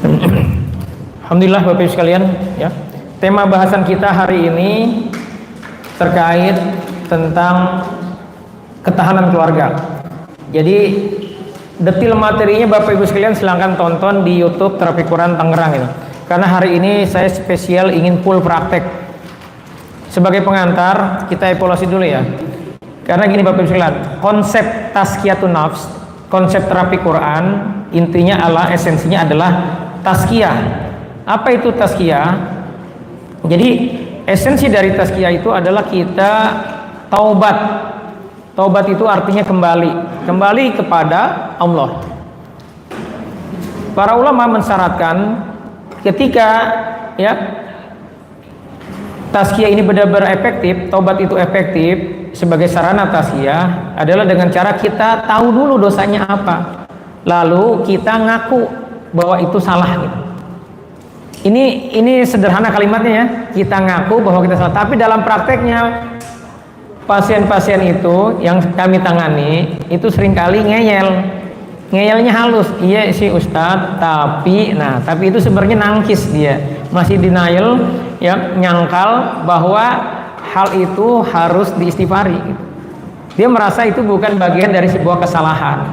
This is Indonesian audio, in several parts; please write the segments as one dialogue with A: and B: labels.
A: Alhamdulillah Bapak Ibu sekalian, ya. Tema bahasan kita hari ini terkait tentang ketahanan keluarga. Jadi detil materinya Bapak Ibu sekalian silahkan tonton di YouTube Terapi Quran Tangerang ini. Karena hari ini saya spesial ingin full praktek. Sebagai pengantar kita evaluasi dulu ya. Karena gini Bapak Ibu sekalian, konsep tazkiyatun nafs, konsep terapi Quran intinya adalah, esensinya adalah tazkiyah. Apa itu tazkiyah? Jadi esensi dari tazkiyah itu adalah kita taubat. Taubat itu artinya kembali kepada Allah. Para ulama mensyaratkan ketika ya tazkiyah ini benar-benar efektif, taubat itu efektif sebagai sarana tazkiyah adalah dengan cara kita tahu dulu dosanya apa, lalu kita ngaku bahwa itu salah gitu. Ini sederhana kalimatnya ya, kita ngaku bahwa kita salah. Tapi dalam prakteknya pasien-pasien itu yang kami tangani itu seringkali ngeyelnya halus. Iya sih Ustadz, tapi itu sebenarnya nangkis, dia masih denial ya, nyangkal bahwa hal itu harus diistighfari gitu. Dia merasa itu bukan bagian dari sebuah kesalahan,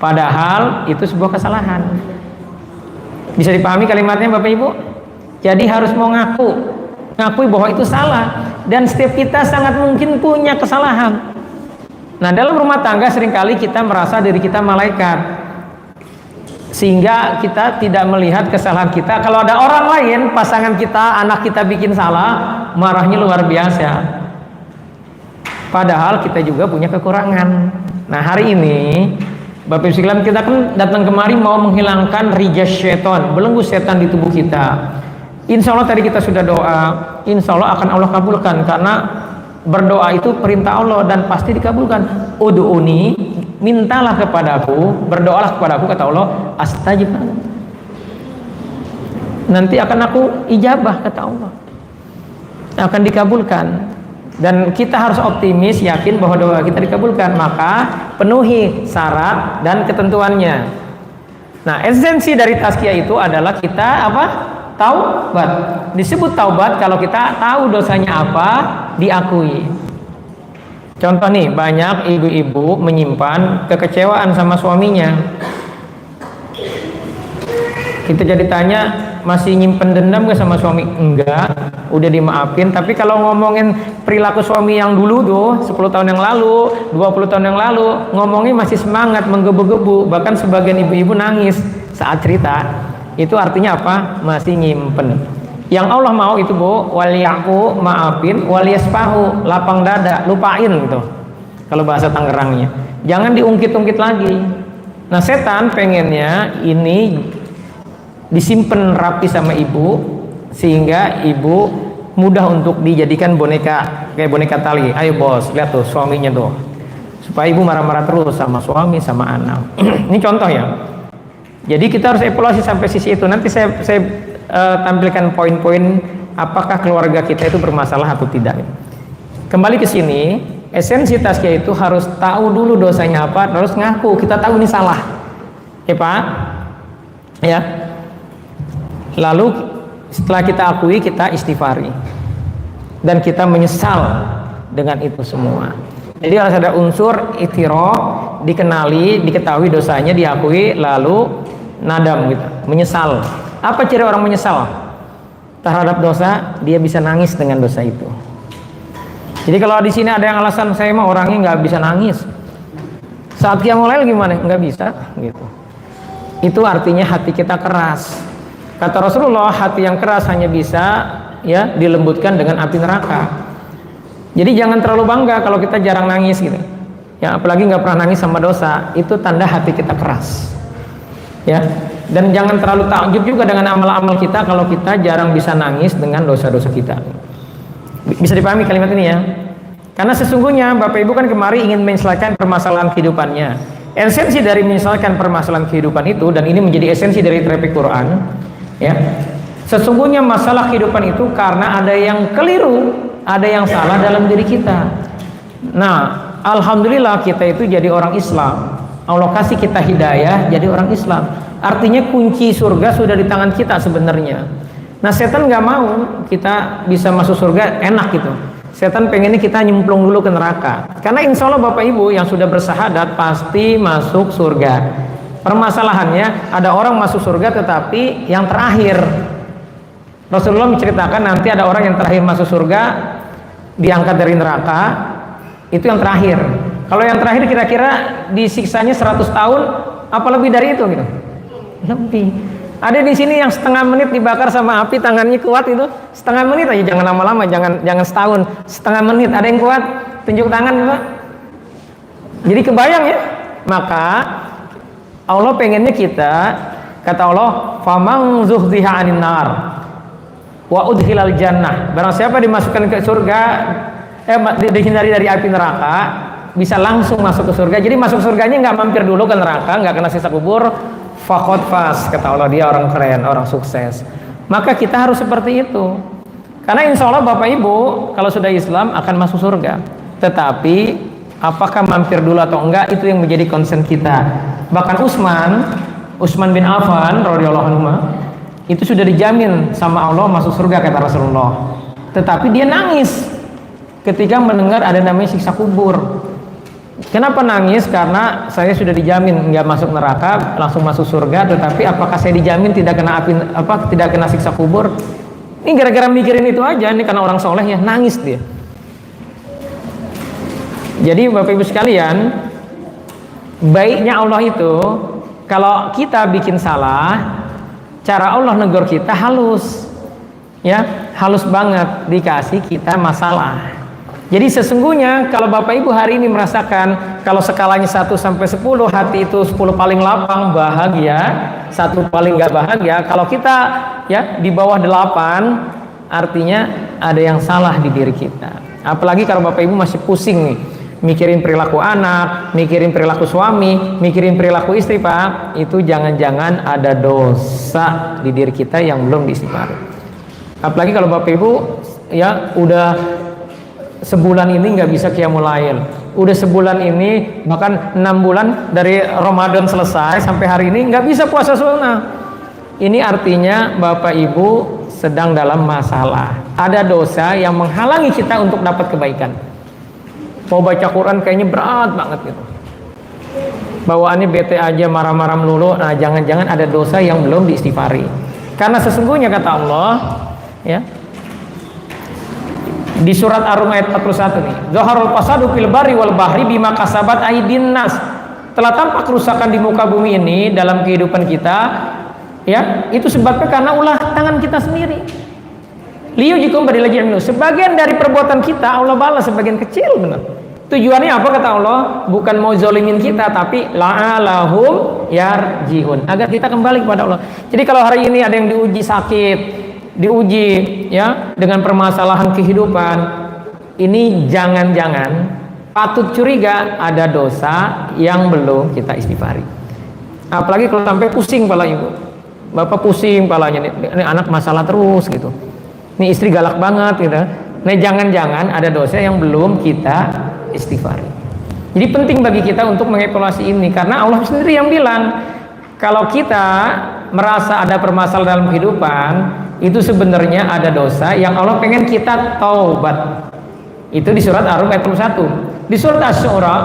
A: padahal itu sebuah kesalahan. Bisa dipahami kalimatnya Bapak Ibu? Jadi harus mau ngakui bahwa itu salah, dan setiap kita sangat mungkin punya kesalahan. Nah, dalam rumah tangga seringkali kita merasa diri kita malaikat, sehingga kita tidak melihat kesalahan kita. Kalau ada orang lain, pasangan kita, anak kita bikin salah, marahnya luar biasa. Padahal kita juga punya kekurangan. Nah, hari ini Bapak Ibu sekalian, kita kan datang kemari mau menghilangkan rijas syaitan, belenggu setan di tubuh kita. Insya Allah tadi kita sudah doa, insya Allah akan Allah kabulkan, karena berdoa itu perintah Allah dan pasti dikabulkan. Ud'uni, mintalah kepadaku, berdoalah kepadaku, kata Allah, astajib, nanti akan aku ijabah, kata Allah, akan dikabulkan. Dan kita harus optimis, yakin bahwa doa kita dikabulkan, maka penuhi syarat dan ketentuannya. Nah, esensi dari tazkiyah itu adalah kita apa? Taubat. Disebut taubat kalau kita tahu dosanya apa, diakui. Contoh nih, banyak ibu-ibu menyimpan kekecewaan sama suaminya. Kita jadi tanya, masih nyimpen dendam gak sama suami? Enggak, udah dimaafin. Tapi kalau ngomongin perilaku suami yang dulu tuh, 10 tahun yang lalu, 20 tahun yang lalu, ngomongnya masih semangat, menggebu-gebu. Bahkan sebagian ibu-ibu nangis saat cerita. Itu artinya apa? Masih nyimpen. Yang Allah mau itu Bu, waliyaku, maafin, waliyaspahu, lapang dada, lupain gitu, kalau bahasa Tangerangnya. Jangan diungkit-ungkit lagi. Nah, setan pengennya ini disimpan rapi sama ibu, sehingga ibu mudah untuk dijadikan boneka, kayak boneka tali. Ayo bos, lihat tuh suaminya tuh, supaya ibu marah-marah terus sama suami, sama anak. Ini contoh ya. Jadi kita harus evaluasi sampai sisi itu. Nanti saya tampilkan poin-poin apakah keluarga kita itu bermasalah atau tidak. Kembali ke sini, esensi tazkiyah itu harus tahu dulu dosanya apa, terus ngaku kita tahu ini salah, ya Pak, ya. Lalu setelah kita akui, kita istighfari dan kita menyesal dengan itu semua. Jadi harus ada unsur itiraf, dikenali, diketahui dosanya, diakui, lalu nadam gitu, menyesal. Apa ciri orang menyesal terhadap dosa? Dia bisa nangis dengan dosa itu. Jadi kalau di sini ada yang alasan, saya mah orangnya nggak bisa nangis, saat qiyamul lail gimana? Nggak bisa gitu. Itu artinya hati kita keras. Kata Rasulullah, hati yang keras hanya bisa ya dilembutkan dengan api neraka. Jadi jangan terlalu bangga kalau kita jarang nangis gitu. Ya, apalagi nggak pernah nangis sama dosa, itu tanda hati kita keras. Ya, dan jangan terlalu takjub juga dengan amal-amal kita kalau kita jarang bisa nangis dengan dosa-dosa kita. Bisa dipahami kalimat ini ya? Karena sesungguhnya Bapak Ibu kan kemari ingin menyelesaikan permasalahan kehidupannya. Esensi dari menyelesaikan permasalahan kehidupan itu, dan ini menjadi esensi dari terapi Quran. Ya, sesungguhnya masalah kehidupan itu karena ada yang keliru, ada yang salah dalam diri kita. Nah, alhamdulillah kita itu jadi orang Islam. Allah kasih kita hidayah jadi orang Islam. Artinya kunci surga sudah di tangan kita sebenarnya. Nah, setan nggak mau kita bisa masuk surga enak gitu. Setan pengennya kita nyemplung dulu ke neraka. Karena insya Allah Bapak Ibu yang sudah bersahadat pasti masuk surga. Permasalahannya ada orang masuk surga tetapi yang terakhir. Rasulullah menceritakan nanti ada orang yang terakhir masuk surga diangkat dari neraka, itu yang terakhir. Kalau yang terakhir kira-kira disiksanya 100 tahun apa lebih dari itu gitu? Lebih. Ada di sini yang setengah menit dibakar sama api, tangannya kuat itu setengah menit aja, jangan lama-lama, jangan setahun, setengah menit. Ada yang kuat? Tunjuk tangan Pak. Jadi kebayang ya. Maka Allah pengennya kita, kata Allah, "Faman zuhziha 'anil nar wa udkhilal jannah." Barang siapa dimasukkan ke surga, dihindari dari api neraka, bisa langsung masuk ke surga. Jadi masuk surganya nggak mampir dulu ke neraka, nggak kena siksa kubur. Faqad faz, kata Allah, dia orang keren, orang sukses. Maka kita harus seperti itu. Karena insya Allah Bapak Ibu kalau sudah Islam akan masuk surga. Tetapi apakah mampir dulu atau enggak, itu yang menjadi concern kita. Bahkan Utsman bin Affan radhiyallahu anhu itu sudah dijamin sama Allah masuk surga kata Rasulullah. Tetapi dia nangis ketika mendengar ada namanya siksa kubur. Kenapa nangis? Karena saya sudah dijamin nggak masuk neraka, langsung masuk surga. Tetapi apakah saya dijamin tidak kena api, tidak kena siksa kubur? Ini gara-gara mikirin itu aja. Ini karena orang soleh ya, nangis dia. Jadi Bapak Ibu sekalian, baiknya Allah itu kalau kita bikin salah, cara Allah negur kita halus, ya halus banget, dikasih kita masalah. Jadi sesungguhnya kalau Bapak Ibu hari ini merasakan kalau skalanya 1 sampai 10, hati itu 10 paling lapang bahagia, 1 paling gak bahagia. Kalau kita ya di bawah 8, artinya ada yang salah di diri kita. Apalagi kalau Bapak Ibu masih pusing nih, mikirin perilaku anak, mikirin perilaku suami, mikirin perilaku istri, Pak, itu jangan-jangan ada dosa di diri kita yang belum diistighfari. Apalagi kalau Bapak Ibu ya udah sebulan ini nggak bisa qiyamul lail, udah sebulan ini bahkan 6 bulan dari Ramadan selesai sampai hari ini nggak bisa puasa sunnah. Ini artinya Bapak Ibu sedang dalam masalah, ada dosa yang menghalangi kita untuk dapat kebaikan. Mau baca Quran kayaknya berat banget gitu, bawaannya bete aja, marah-marah melulu. Nah, jangan-jangan ada dosa yang belum diistighfari. Karena sesungguhnya kata Allah ya di surat Ar-Rum ayat 41 nih, zaharul fasadu fil barri wal bahri bima kasabat aydin nas. Telah tampak kerusakan di muka bumi ini dalam kehidupan kita ya, itu sebabnya karena ulah tangan kita sendiri. Liyujikum badilajin minhu, sebagian dari perbuatan kita Allah balas sebagian kecil, benar. Tujuannya apa kata Allah? Bukan mau zolimin kita, tapi la'alahum yarjihun, agar kita kembali kepada Allah. Jadi kalau hari ini ada yang diuji sakit, diuji ya dengan permasalahan kehidupan, ini jangan-jangan patut curiga ada dosa yang belum kita istighfari. Apalagi kalau sampai pusing kepala ibu, bapak pusing kepalanya, ini anak masalah terus gitu, ini istri galak banget gitu. Nah, jangan-jangan ada dosa yang belum kita istighfari. Jadi penting bagi kita untuk mengevaluasi ini, karena Allah sendiri yang bilang kalau kita merasa ada permasalahan dalam kehidupan, itu sebenarnya ada dosa yang Allah pengen kita taubat. Itu di surat Ar-Rum ayat 1. Di surat Asy-Syu'ara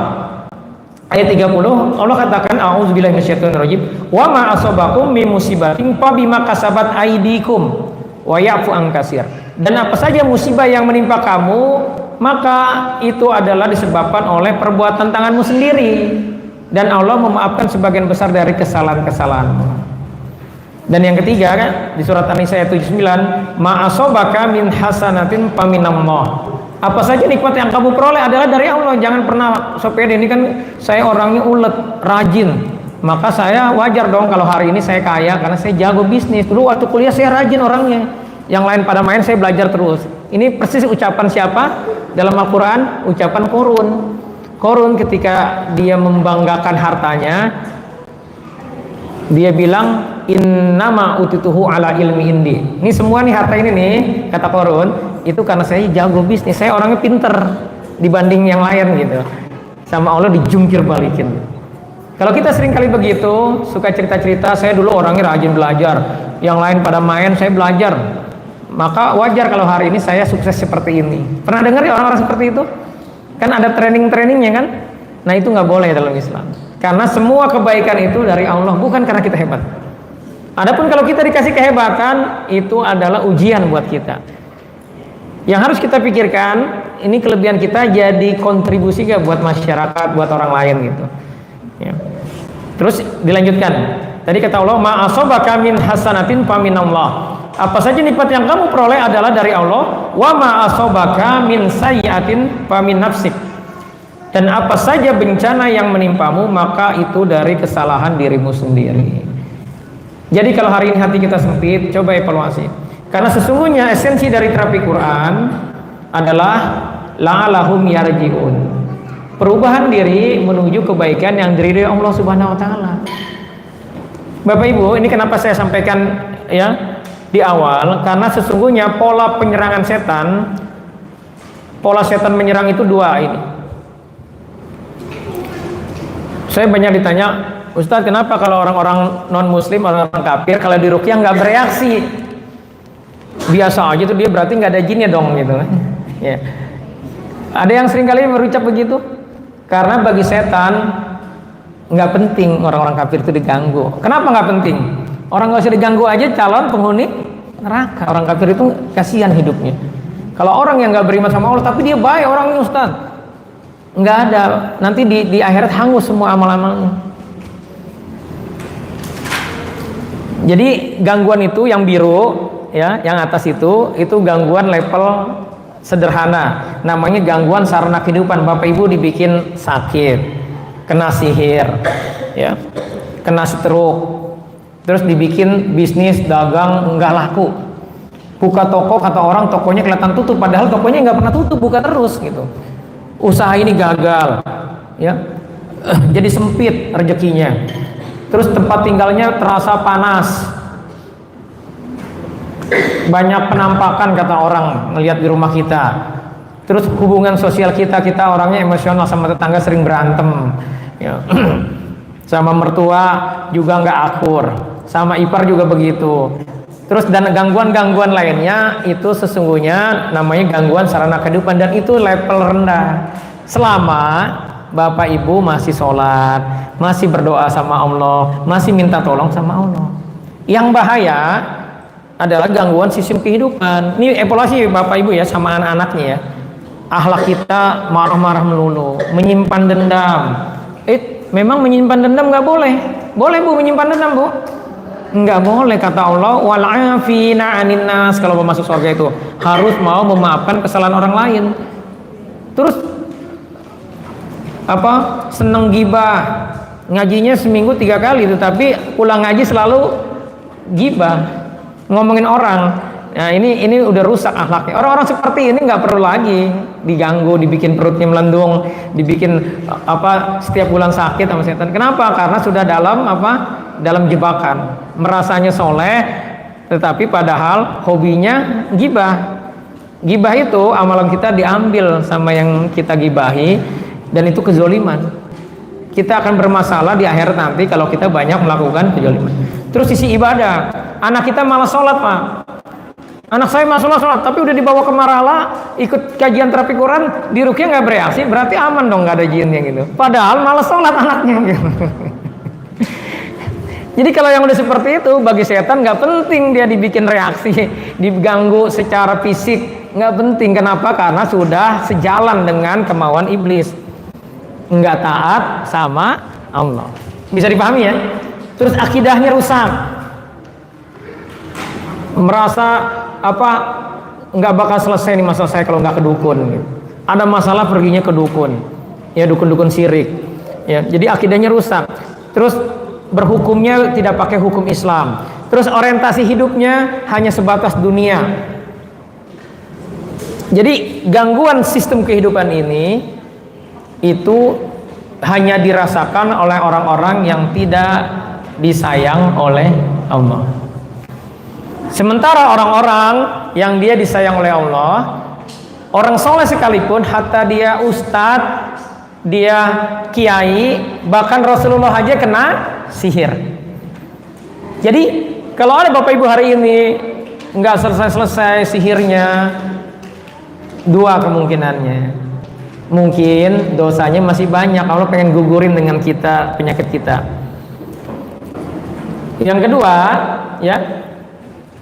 A: ayat 30 Allah katakan a'udzubillahi minasyaitonirrajim wa ma asabakum min musibatin fa bima kasabat aydikum wa ya'fu an katsir. Dan apa saja musibah yang menimpa kamu, maka itu adalah disebabkan oleh perbuatan tanganmu sendiri, dan Allah memaafkan sebagian besar dari kesalahan-kesalahanmu. Dan yang ketiga kan di surat An-Nisa ayat 79, ma asobaka min hasanatin faminallah. Apa saja nikmat yang kamu peroleh adalah dari Allah. Jangan pernah sopede, ini kan saya orangnya ulet, rajin, maka saya wajar dong kalau hari ini saya kaya karena saya jago bisnis. Dulu waktu kuliah saya rajin orangnya, yang lain pada main, saya belajar terus. Ini persis ucapan siapa dalam Al-Quran? Ucapan Korun. Korun ketika dia membanggakan hartanya, dia bilang innama utituhu ala ilmi indi. Ini semua nih harta ini nih, kata Korun, itu karena saya jago bisnis, saya orangnya pinter dibanding yang lain gitu. Sama Allah dijungkir balikin. Kalau kita sering kali begitu, suka cerita-cerita, saya dulu orangnya rajin belajar, yang lain pada main, saya belajar. Maka wajar kalau hari ini saya sukses seperti ini. Pernah dengar ya orang-orang seperti itu? Kan ada training-trainingnya kan? Nah itu nggak boleh dalam Islam. Karena semua kebaikan itu dari Allah, bukan karena kita hebat. Adapun kalau kita dikasih kehebatan, itu adalah ujian buat kita. Yang harus kita pikirkan, ini kelebihan kita jadi kontribusi gak buat masyarakat, buat orang lain gitu. Ya. Terus dilanjutkan. Tadi kata Allah, ma asabaka min hasanatin faminallah. Apa saja nikmat yang kamu peroleh adalah dari Allah. Wa ma asabaka min sayyi'atin famin nafsik. Dan apa saja bencana yang menimpamu, maka itu dari kesalahan dirimu sendiri. Jadi kalau hari ini hati kita sempit, coba evaluasi. Karena sesungguhnya esensi dari terapi Quran adalah la'alahum yarji'un. Perubahan diri menuju kebaikan yang diridhoi Allah Subhanahu wa taala. Bapak Ibu, ini kenapa saya sampaikan ya di awal, karena sesungguhnya pola penyerangan setan, pola setan menyerang itu dua ini. Saya banyak ditanya, Ustaz, kenapa kalau orang-orang non-muslim, orang-orang kafir, kalau di ruqyah nggak bereaksi? Biasa aja tuh dia, berarti nggak ada jinnya dong gitu. Ya. Ada yang sering kali berucap begitu, karena bagi setan nggak penting orang-orang kafir itu diganggu. Kenapa nggak penting? Orang nggak usah diganggu aja calon penghuni neraka. Orang kafir itu kasihan hidupnya. Kalau orang yang nggak beriman sama Allah, tapi dia baik orangnya Ustaz, nggak ada, nanti di akhirat hangus semua amal-amalnya. Jadi gangguan itu yang biru ya, yang atas itu gangguan level sederhana, namanya gangguan sarana kehidupan. Bapak Ibu dibikin sakit, kena sihir ya, kena stroke, terus dibikin bisnis dagang nggak laku, buka toko, kata orang tokonya kelihatan tutup, padahal tokonya nggak pernah tutup, buka terus gitu. Usaha ini gagal ya, jadi sempit rezekinya. Terus tempat tinggalnya terasa panas, banyak penampakan kata orang ngelihat di rumah kita. Terus hubungan sosial kita orangnya emosional, sama tetangga sering berantem ya. Sama mertua juga nggak akur, sama ipar juga begitu. Terus dan gangguan-gangguan lainnya itu sesungguhnya namanya gangguan sarana kehidupan, dan itu level rendah. Selama Bapak Ibu masih sholat, masih berdoa sama Allah, masih minta tolong sama Allah. Yang bahaya adalah gangguan sistem kehidupan. Ini evaluasi Bapak Ibu ya sama anak-anaknya ya. Akhlak kita marah-marah melulu, menyimpan dendam. Memang menyimpan dendam nggak boleh. Boleh Bu menyimpan dendam Bu? Nggak boleh, kata Allah, wal'afina 'anin nas. Kalau mau masuk surga itu harus mau memaafkan kesalahan orang lain. Terus seneng gibah, ngajinya seminggu 3 kali, tetapi pulang ngaji selalu gibah, ngomongin orang. Nah ini udah rusak akhlaknya. Orang-orang seperti ini nggak perlu lagi diganggu, dibikin perutnya melendung, dibikin setiap bulan sakit sama setan. Kenapa? Karena sudah dalam jebakan, merasanya soleh, tetapi padahal hobinya gibah. Gibah itu amalan kita diambil sama yang kita gibahi, dan itu kezoliman. Kita akan bermasalah di akhirat nanti kalau kita banyak melakukan kezoliman. Terus sisi ibadah, anak kita malah sholat Pak. Anak saya masalah sholat, tapi udah dibawa ke Marala, ikut kajian terapi Quran, di ruqyah nggak bereaksi, berarti aman dong, nggak ada jinnya gitu. Padahal malah sholat anaknya gitu. Jadi kalau yang udah seperti itu, bagi setan nggak penting dia dibikin reaksi, diganggu secara fisik, nggak penting. Kenapa? Karena sudah sejalan dengan kemauan iblis, nggak taat sama Allah. Bisa dipahami ya? Terus akidahnya rusak, merasa nggak bakal selesai nih masalah saya kalau nggak ke dukun gitu. Ada masalah perginya ke dukun ya, dukun-dukun syirik ya, jadi akidahnya rusak. Terus berhukumnya tidak pakai hukum Islam, terus orientasi hidupnya hanya sebatas dunia. Jadi gangguan sistem kehidupan ini itu hanya dirasakan oleh orang-orang yang tidak disayang oleh Allah. Sementara orang-orang yang dia disayang oleh Allah, orang soleh sekalipun, hatta dia ustadz, dia kiai, bahkan Rasulullah aja kena sihir. Jadi kalau ada Bapak Ibu hari ini nggak selesai-selesai sihirnya, dua kemungkinannya. Mungkin dosanya masih banyak, Allah pengen gugurin dengan kita penyakit kita. Yang kedua, ya,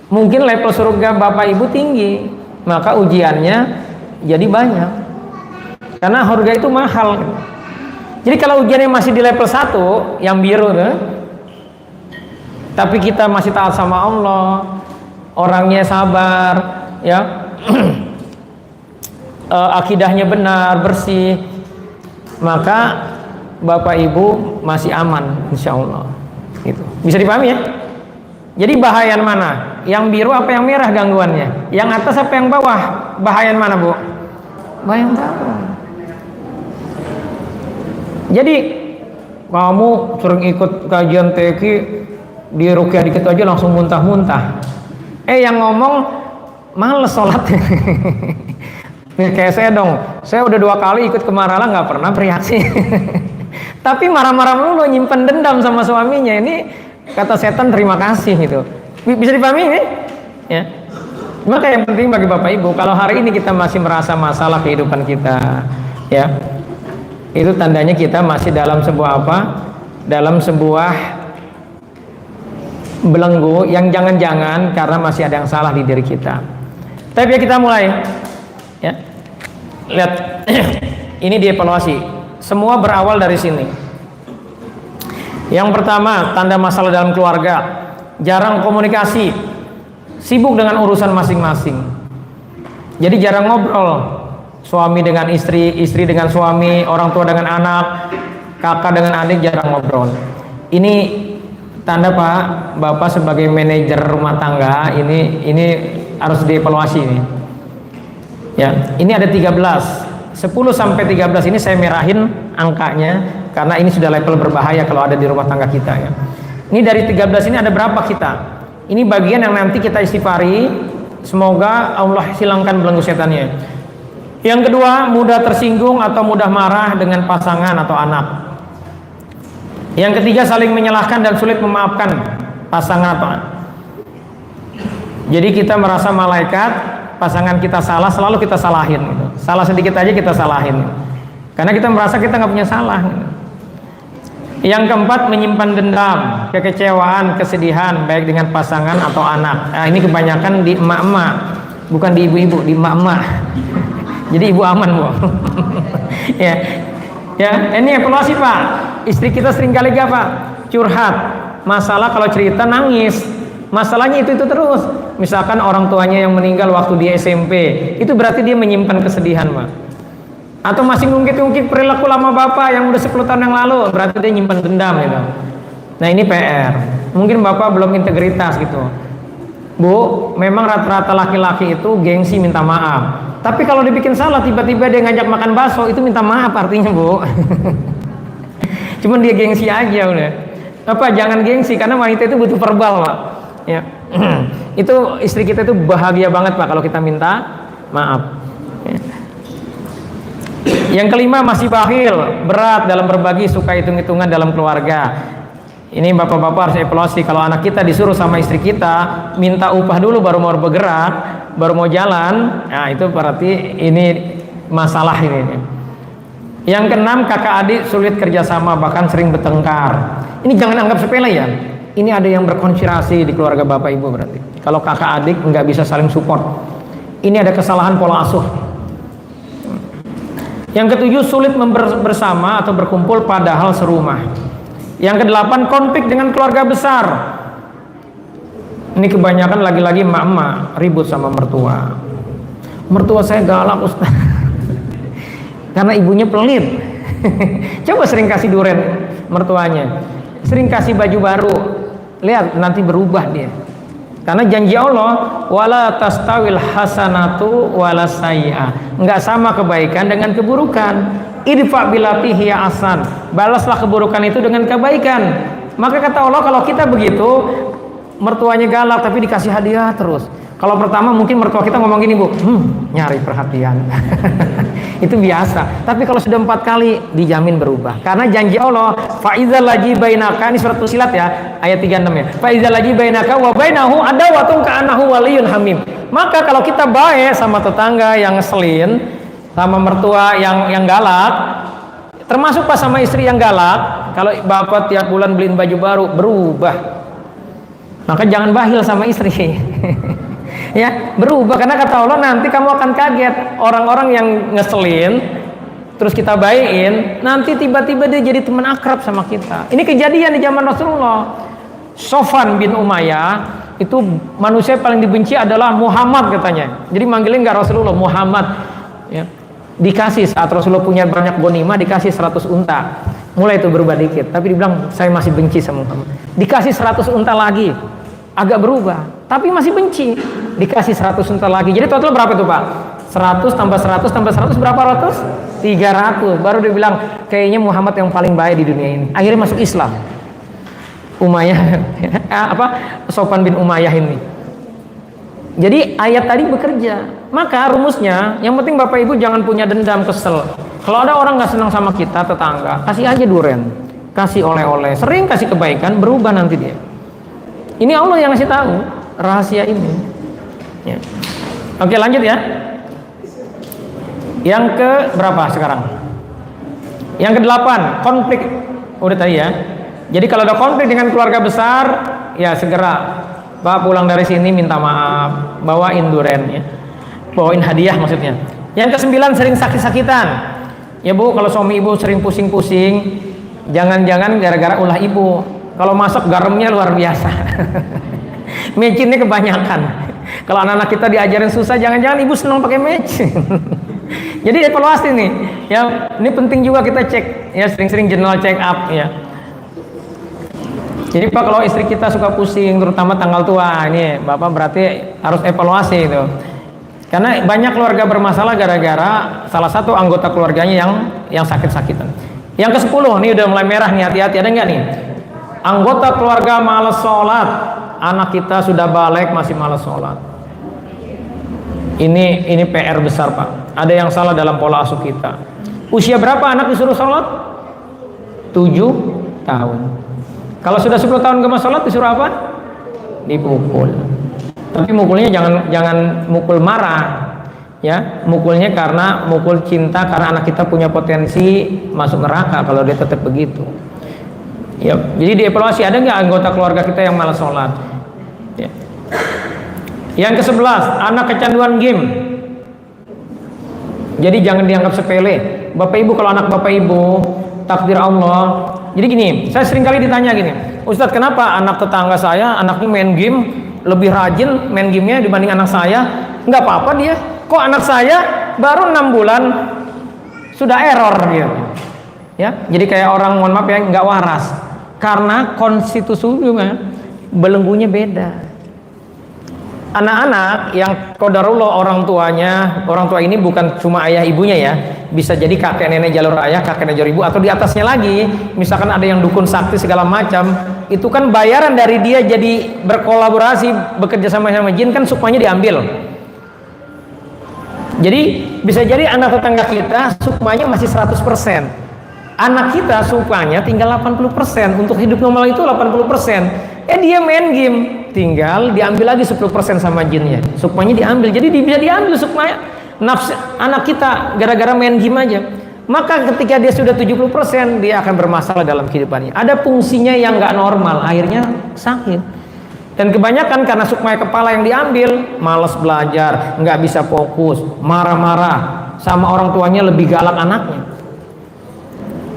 A: mungkin level surga Bapak Ibu tinggi, maka ujiannya jadi banyak. Karena surga itu mahal. Jadi kalau ujiannya masih di level 1, yang biru tuh, tapi kita masih taat sama Allah, orangnya sabar, ya, akidahnya benar, bersih, maka Bapak Ibu masih aman, insya Allah. Gitu. Bisa dipahami ya? Jadi bahaya mana? Yang biru apa yang merah gangguannya? Yang atas apa yang bawah? Bahaya mana, Bu? Bahaya yang bawah. Jadi kamu sering ikut kajian TQ, di rukyah dikit aja langsung muntah-muntah. Yang ngomong males sholat. Kayak saya dong, saya udah 2 kali ikut ke Marala nggak pernah bereaksi. Tapi marah-marah mulu, nyimpen dendam sama suaminya. Ini kata setan terima kasih gitu. Bisa dipahami ini? Ya. Maka yang penting bagi Bapak Ibu, kalau hari ini kita masih merasa masalah kehidupan kita, ya, itu tandanya kita masih dalam sebuah apa? Dalam sebuah belenggu yang jangan-jangan karena masih ada yang salah di diri kita. Tapi ya kita mulai, ya. Lihat, ini dievaluasi. Semua berawal dari sini. Yang pertama, tanda masalah dalam keluarga, jarang komunikasi, sibuk dengan urusan masing-masing. Jadi jarang ngobrol, suami dengan istri, istri dengan suami, orang tua dengan anak, kakak dengan adik jarang ngobrol. Ini tanda Pak, Bapak sebagai manajer rumah tangga, ini harus dievaluasi ini. Ya, ini ada 13. 10 sampai 13 ini saya merahin angkanya karena ini sudah level berbahaya kalau ada di rumah tangga kita, ya. Ini dari 13 ini ada berapa kita? Ini bagian yang nanti kita istighfari, semoga Allah hilangkan belenggu setannya. Yang kedua, mudah tersinggung atau mudah marah dengan pasangan atau anak. Yang ketiga, saling menyalahkan dan sulit memaafkan pasangan atau anak. Jadi kita merasa malaikat, pasangan kita salah selalu kita salahin gitu. Salah sedikit aja kita salahin gitu. Karena kita merasa kita nggak punya salah gitu. Yang keempat, menyimpan dendam, kekecewaan, kesedihan baik dengan pasangan atau anak. Nah, ini kebanyakan di emak-emak, bukan di ibu-ibu, di emak-emak. Jadi ibu aman, Bu. Ya. Ya, ini evaluasi, Pak. Istri kita sering kali gak, Pak? Curhat. Masalah kalau cerita nangis. Masalahnya itu terus. Misalkan orang tuanya yang meninggal waktu dia SMP, itu berarti dia menyimpan kesedihan, Pak. Atau masih ngungkit-ngungkit perilaku lama Bapak yang udah 10 tahun yang lalu, berarti dia nyimpan dendam gitu. Nah, ini PR. Mungkin Bapak belum integritas gitu. Bu, memang rata-rata laki-laki itu gengsi minta maaf. Tapi kalau dibikin salah tiba-tiba dia ngajak makan bakso, itu minta maaf artinya, Bu. Cuman dia gengsi aja udah. Apa jangan gengsi karena wanita itu butuh verbal, Pak. Ya. Itu istri kita itu bahagia banget, Pak, kalau kita minta maaf. Ya. Yang kelima, masih bakhil, berat dalam berbagi, suka hitung-hitungan dalam keluarga. Ini bapak-bapak harus evaluasi. Kalau anak kita disuruh sama istri kita minta upah dulu baru mau bergerak, baru mau jalan, nah itu berarti ini masalah ini. Yang keenam, kakak adik sulit kerjasama, bahkan sering bertengkar. Ini jangan anggap sepele ya. Ini ada yang berkonspirasi di keluarga bapak ibu berarti. Kalau kakak adik nggak bisa saling support, ini ada kesalahan pola asuh. Yang ketujuh, sulit bersama atau berkumpul padahal serumah. Yang kedelapan, konflik dengan keluarga besar. Ini kebanyakan lagi-lagi emak-emak ribut sama mertua. Mertua saya galak, Ustaz. Karena ibunya pelit. Coba sering kasih duren mertuanya, sering kasih baju baru, lihat nanti berubah dia. Karena janji Allah, wala tastawil hasanatu wala sayyi'ah. Enggak sama kebaikan dengan keburukan. Idfa billati hiya ahsan. Balaslah keburukan itu dengan kebaikan. Maka kata Allah, kalau kita begitu, mertuanya galak tapi dikasih hadiah terus. Kalau pertama mungkin mertua kita ngomong gini, Bu, nyari perhatian. itu biasa. Tapi kalau sudah 4 kali dijamin berubah. Karena janji Allah, faiza lagi bainaka, ini surat Fussilat ya, ayat 36 ya. Faiza lagi bainaka wa bainahu adawatun ka'annahu waliyyun hamim. Maka kalau kita baik sama tetangga yang ngeselin, sama mertua yang galak, termasuk pas sama istri yang galak, kalau bapak tiap bulan beliin baju baru, berubah. Maka jangan bahil sama istri. Ya, berubah, karena kata Allah nanti kamu akan kaget. Orang-orang yang ngeselin terus kita baikin, nanti tiba-tiba dia jadi teman akrab sama kita. Ini kejadian di zaman Rasulullah. Sofwan bin Umayyah itu manusia paling dibenci adalah Muhammad katanya. Jadi manggilnya nggak Rasulullah, Muhammad. Ya. Dikasih saat Rasulullah punya banyak ghanimah, dikasih 100 unta. Mulai itu berubah dikit, tapi dibilang saya masih benci sama Muhammad. Dikasih 100 unta lagi, agak berubah, tapi masih benci. Dikasih 100 unta lagi. Jadi total berapa itu Pak? 100 tambah 100 tambah 100 berapa ratus? 300. Baru dia bilang kayaknya Muhammad yang paling baik di dunia ini. Akhirnya masuk Islam. Umayyah Sofwan bin Umayyah ini. Jadi ayat tadi bekerja. Maka rumusnya, yang penting Bapak Ibu jangan punya dendam, kesel. Kalau ada orang nggak senang sama kita, tetangga, kasih aja duren, kasih oleh-oleh, sering kasih kebaikan, berubah nanti dia. Ini Allah yang ngasih tahu rahasia ini. Ya. Oke, lanjut ya. Yang ke berapa sekarang? Yang ke-8, konflik. Udah tadi ya. Jadi kalau ada konflik dengan keluarga besar, ya segera Pak pulang dari sini minta maaf, bawain duren ya. Bawain hadiah maksudnya. Yang ke-9, sering sakit-sakitan. Ya Bu, kalau suami Ibu sering pusing-pusing, jangan-jangan gara-gara ulah Ibu. Kalau masak garamnya luar biasa. Mecinnya kebanyakan. Kalau anak-anak kita diajarin susah, jangan-jangan Ibu senang pakai mecin. Jadi evaluasi nih. Ya, ini penting juga kita cek ya, sering-sering general check up ya. Jadi Pak, kalau istri kita suka pusing, terutama tanggal tua, ini Bapak berarti harus evaluasi itu. Karena banyak keluarga bermasalah gara-gara salah satu anggota keluarganya yang sakit-sakitan. Yang ke-10, ini udah mulai merah nih, hati-hati, ada nggak nih? Anggota keluarga malas sholat, anak kita sudah balik masih malas sholat. Ini PR besar Pak. Ada yang salah dalam pola asuh kita. Usia berapa anak disuruh sholat? 7 tahun. Kalau sudah 10 tahun gak sholat disuruh apa? Dipukul. Tapi mukulnya jangan mukul marah, ya. Mukulnya karena mukul cinta, karena anak kita punya potensi masuk neraka kalau dia tetap begitu. Ya, jadi dievaluasi, ada nggak anggota keluarga kita yang malas sholat? Ya. Yang ke-11, anak kecanduan game. Jadi jangan dianggap sepele. Bapak Ibu, kalau anak Bapak Ibu takdir Allah. Jadi gini, saya sering kali ditanya gini, Ustadz, kenapa anak tetangga saya anaknya main game lebih rajin main gamenya dibanding anak saya? Nggak apa-apa dia. Kok anak saya baru 6 bulan sudah error dia? Ya, jadi kayak orang, mohon maaf ya, nggak waras. Karena konstitusinya belenggunya beda. Anak-anak yang qadarullah orang tua ini bukan cuma ayah ibunya ya, bisa jadi kakek nenek jalur ayah, kakek nenek jalur ibu, atau di atasnya lagi, misalkan ada yang dukun sakti segala macam, itu kan bayaran dari dia jadi berkolaborasi, bekerja sama jin, kan sukmanya diambil. Jadi bisa jadi anak tetangga kita sukmanya masih 100%. Anak kita sukmanya tinggal 80%. Untuk hidup normal itu 80%. Dia main game, tinggal diambil lagi 10% sama jinnya. Sukmanya diambil. Jadi bisa diambil sukmanya nafsu anak kita gara-gara main game aja. Maka ketika dia sudah 70%, dia akan bermasalah dalam kehidupannya. Ada fungsinya yang nggak normal, akhirnya sakit. Dan kebanyakan karena sukma kepala yang diambil, malas belajar, nggak bisa fokus, marah-marah, sama orang tuanya lebih galak anaknya.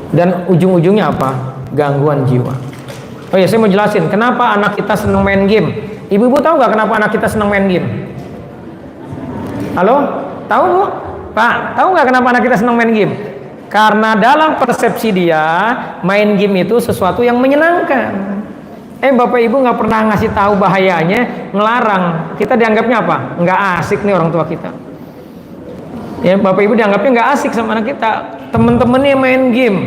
A: Dan ujung-ujungnya apa? Gangguan jiwa. Oh ya, saya mau jelasin kenapa anak kita senang main game. Ibu-ibu tahu nggak kenapa anak kita senang main game? Halo? Tahu Bu? Pak, tahu nggak kenapa anak kita senang main game? Karena dalam persepsi dia, main game itu sesuatu yang menyenangkan. Bapak Ibu nggak pernah ngasih tahu bahayanya, ngelarang. Kita dianggapnya apa? Nggak asik nih orang tua kita. Ya, Bapak Ibu dianggapnya nggak asik sama anak kita. Temen-temennya main game.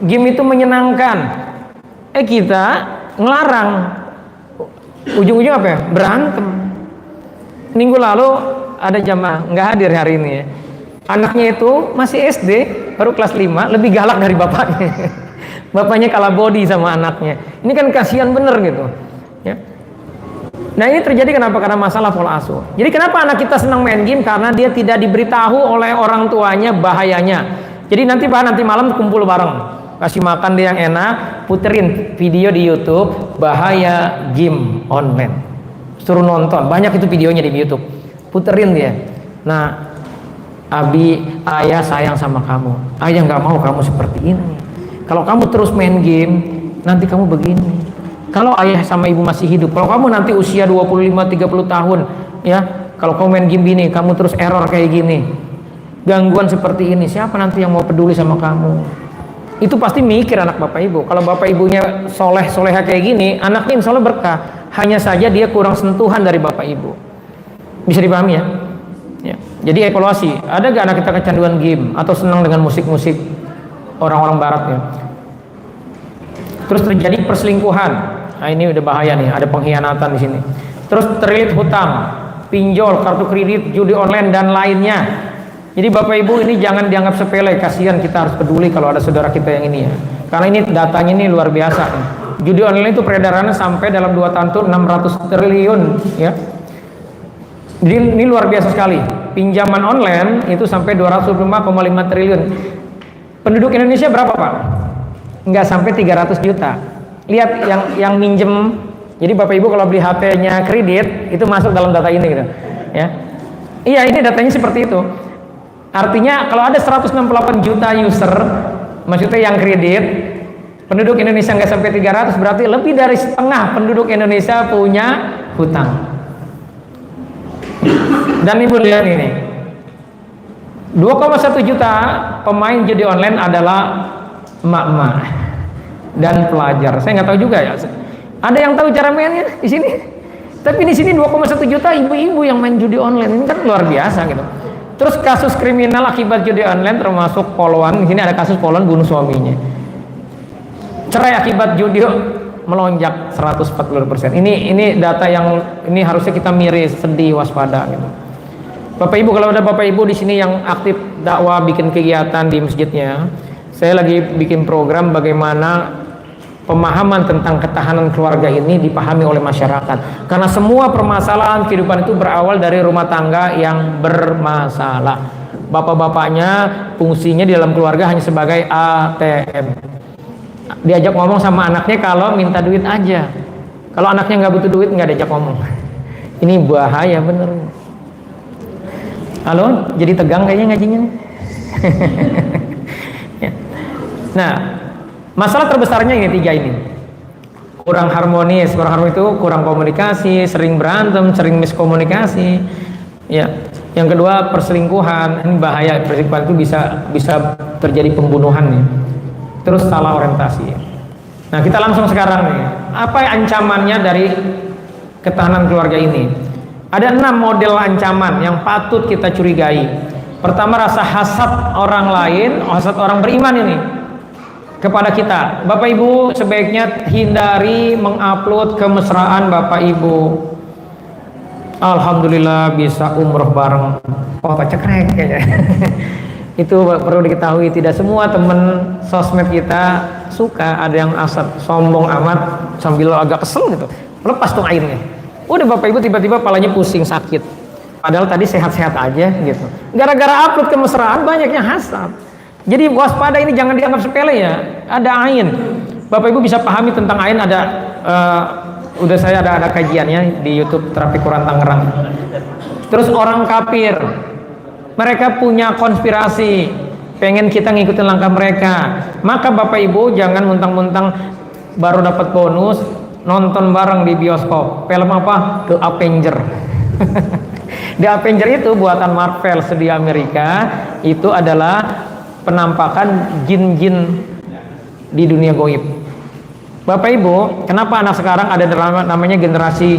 A: Game itu menyenangkan. Kita ngelarang. Ujung-ujungnya apa ya? Berantem. Minggu lalu ada jamaah nggak hadir hari ini ya. Anaknya itu masih SD, baru kelas 5, lebih galak dari bapaknya. Bapaknya kalah body sama anaknya. Ini kan kasihan bener gitu. Ya. Nah ini terjadi kenapa? Karena masalah pola asuh. Jadi kenapa anak kita senang main game? Karena dia tidak diberitahu oleh orang tuanya bahayanya. Jadi nanti malam kumpul bareng, kasih makan dia yang enak, puterin video di YouTube bahaya game online, suruh nonton, banyak itu videonya di YouTube, puterin dia. Nah, Abi, ayah sayang sama kamu, ayah nggak mau kamu seperti ini. Kalau kamu terus main game, nanti kamu begini. Kalau ayah sama ibu masih hidup, kalau kamu nanti usia 25-30 tahun, ya, kalau kamu main game gini, kamu terus error kayak gini, gangguan seperti ini, siapa nanti yang mau peduli sama kamu? Itu pasti mikir anak bapak ibu. Kalau bapak ibunya soleha kayak gini, anaknya insya Allah berkah. Hanya saja dia kurang sentuhan dari bapak ibu. Bisa dipahami ya? Ya. Jadi evaluasi, ada gak anak kita kecanduan game atau senang dengan musik-musik orang-orang barat ya? Terus terjadi perselingkuhan. Nah ini udah bahaya nih, ada pengkhianatan di sini. Terus terlilit hutang, pinjol, kartu kredit, judi online dan lainnya. Jadi bapak ibu ini jangan dianggap sepele, kasihan, kita harus peduli kalau ada saudara kita yang ini ya. Karena ini datanya ini luar biasa nih. Judi online itu peredarannya sampai dalam 2 tahun itu 600 triliun ya. Jadi ini luar biasa sekali. Pinjaman online itu sampai 205,5 triliun. Penduduk Indonesia berapa Pak? Nggak sampai 300 juta. Lihat yang minjem. Jadi bapak ibu kalau beli HP-nya kredit itu masuk dalam data ini gitu ya. Iya, ini datanya seperti itu. Artinya kalau ada 168 juta user, maksudnya yang kredit, penduduk Indonesia nggak sampai 300, berarti lebih dari setengah penduduk Indonesia punya hutang. Dan ibu lihat ini, 2,1 juta pemain judi online adalah emak-emak dan pelajar. Saya nggak tahu juga ya. Ada yang tahu cara mainnya di sini? Tapi di sini 2,1 juta ibu-ibu yang main judi online, ini kan luar biasa gitu. Terus kasus kriminal akibat judi online termasuk poluan. Di sini ada kasus poluan bunuh suaminya. Cerai akibat judi melonjak 140%. Ini data yang ini harusnya kita miris, sedih, waspada gitu. Bapak Ibu, kalau ada Bapak Ibu di sini yang aktif dakwah bikin kegiatan di masjidnya, saya lagi bikin program bagaimana pemahaman tentang ketahanan keluarga ini dipahami oleh masyarakat. Karena semua permasalahan kehidupan itu berawal dari rumah tangga yang bermasalah. Bapak-bapaknya fungsinya di dalam keluarga hanya sebagai ATM. Diajak ngomong sama anaknya kalau minta duit aja. Kalau anaknya nggak butuh duit, nggak diajak ngomong. Ini bahaya bener. Halo, jadi tegang kayaknya ngajinya. Ya. Nah, masalah terbesarnya ini 3 ini. Kurang harmonis itu kurang komunikasi, sering berantem, sering miskomunikasi. Ya. Yang kedua perselingkuhan, ini bahaya. Perselingkuhan itu bisa terjadi pembunuhan nih. Terus salah orientasi. Nah, kita langsung sekarang nih. Apa ancamannya dari ketahanan keluarga ini? Ada 6 model ancaman yang patut kita curigai. Pertama, rasa hasad orang lain, hasad orang beriman ini kepada kita. Bapak Ibu sebaiknya hindari mengupload kemesraan Bapak Ibu. Alhamdulillah bisa umroh bareng. Oh, cekrek kayaknya. Itu perlu diketahui, tidak semua teman sosmed kita suka. Ada yang asal sombong amat sambil agak kesel gitu. Lepas tuh airnya. Udah Bapak Ibu tiba-tiba palanya pusing, sakit. Padahal tadi sehat-sehat aja gitu. Gara-gara upload kemesraan banyaknya hasad. Jadi waspada, ini jangan dianggap sepele ya. Ada ain. Bapak Ibu bisa pahami tentang ain, ada udah saya ada kajiannya di YouTube Terapi Quran Tangerang. Terus orang kafir, mereka punya konspirasi, pengen kita ngikutin langkah mereka. Maka Bapak Ibu jangan muntang-muntang baru dapat bonus nonton bareng di bioskop. Film apa? The Avenger. The Avenger itu buatan Marvel di Amerika. Itu adalah penampakan jin-jin di dunia goib. Bapak Ibu, kenapa anak sekarang ada namanya generasi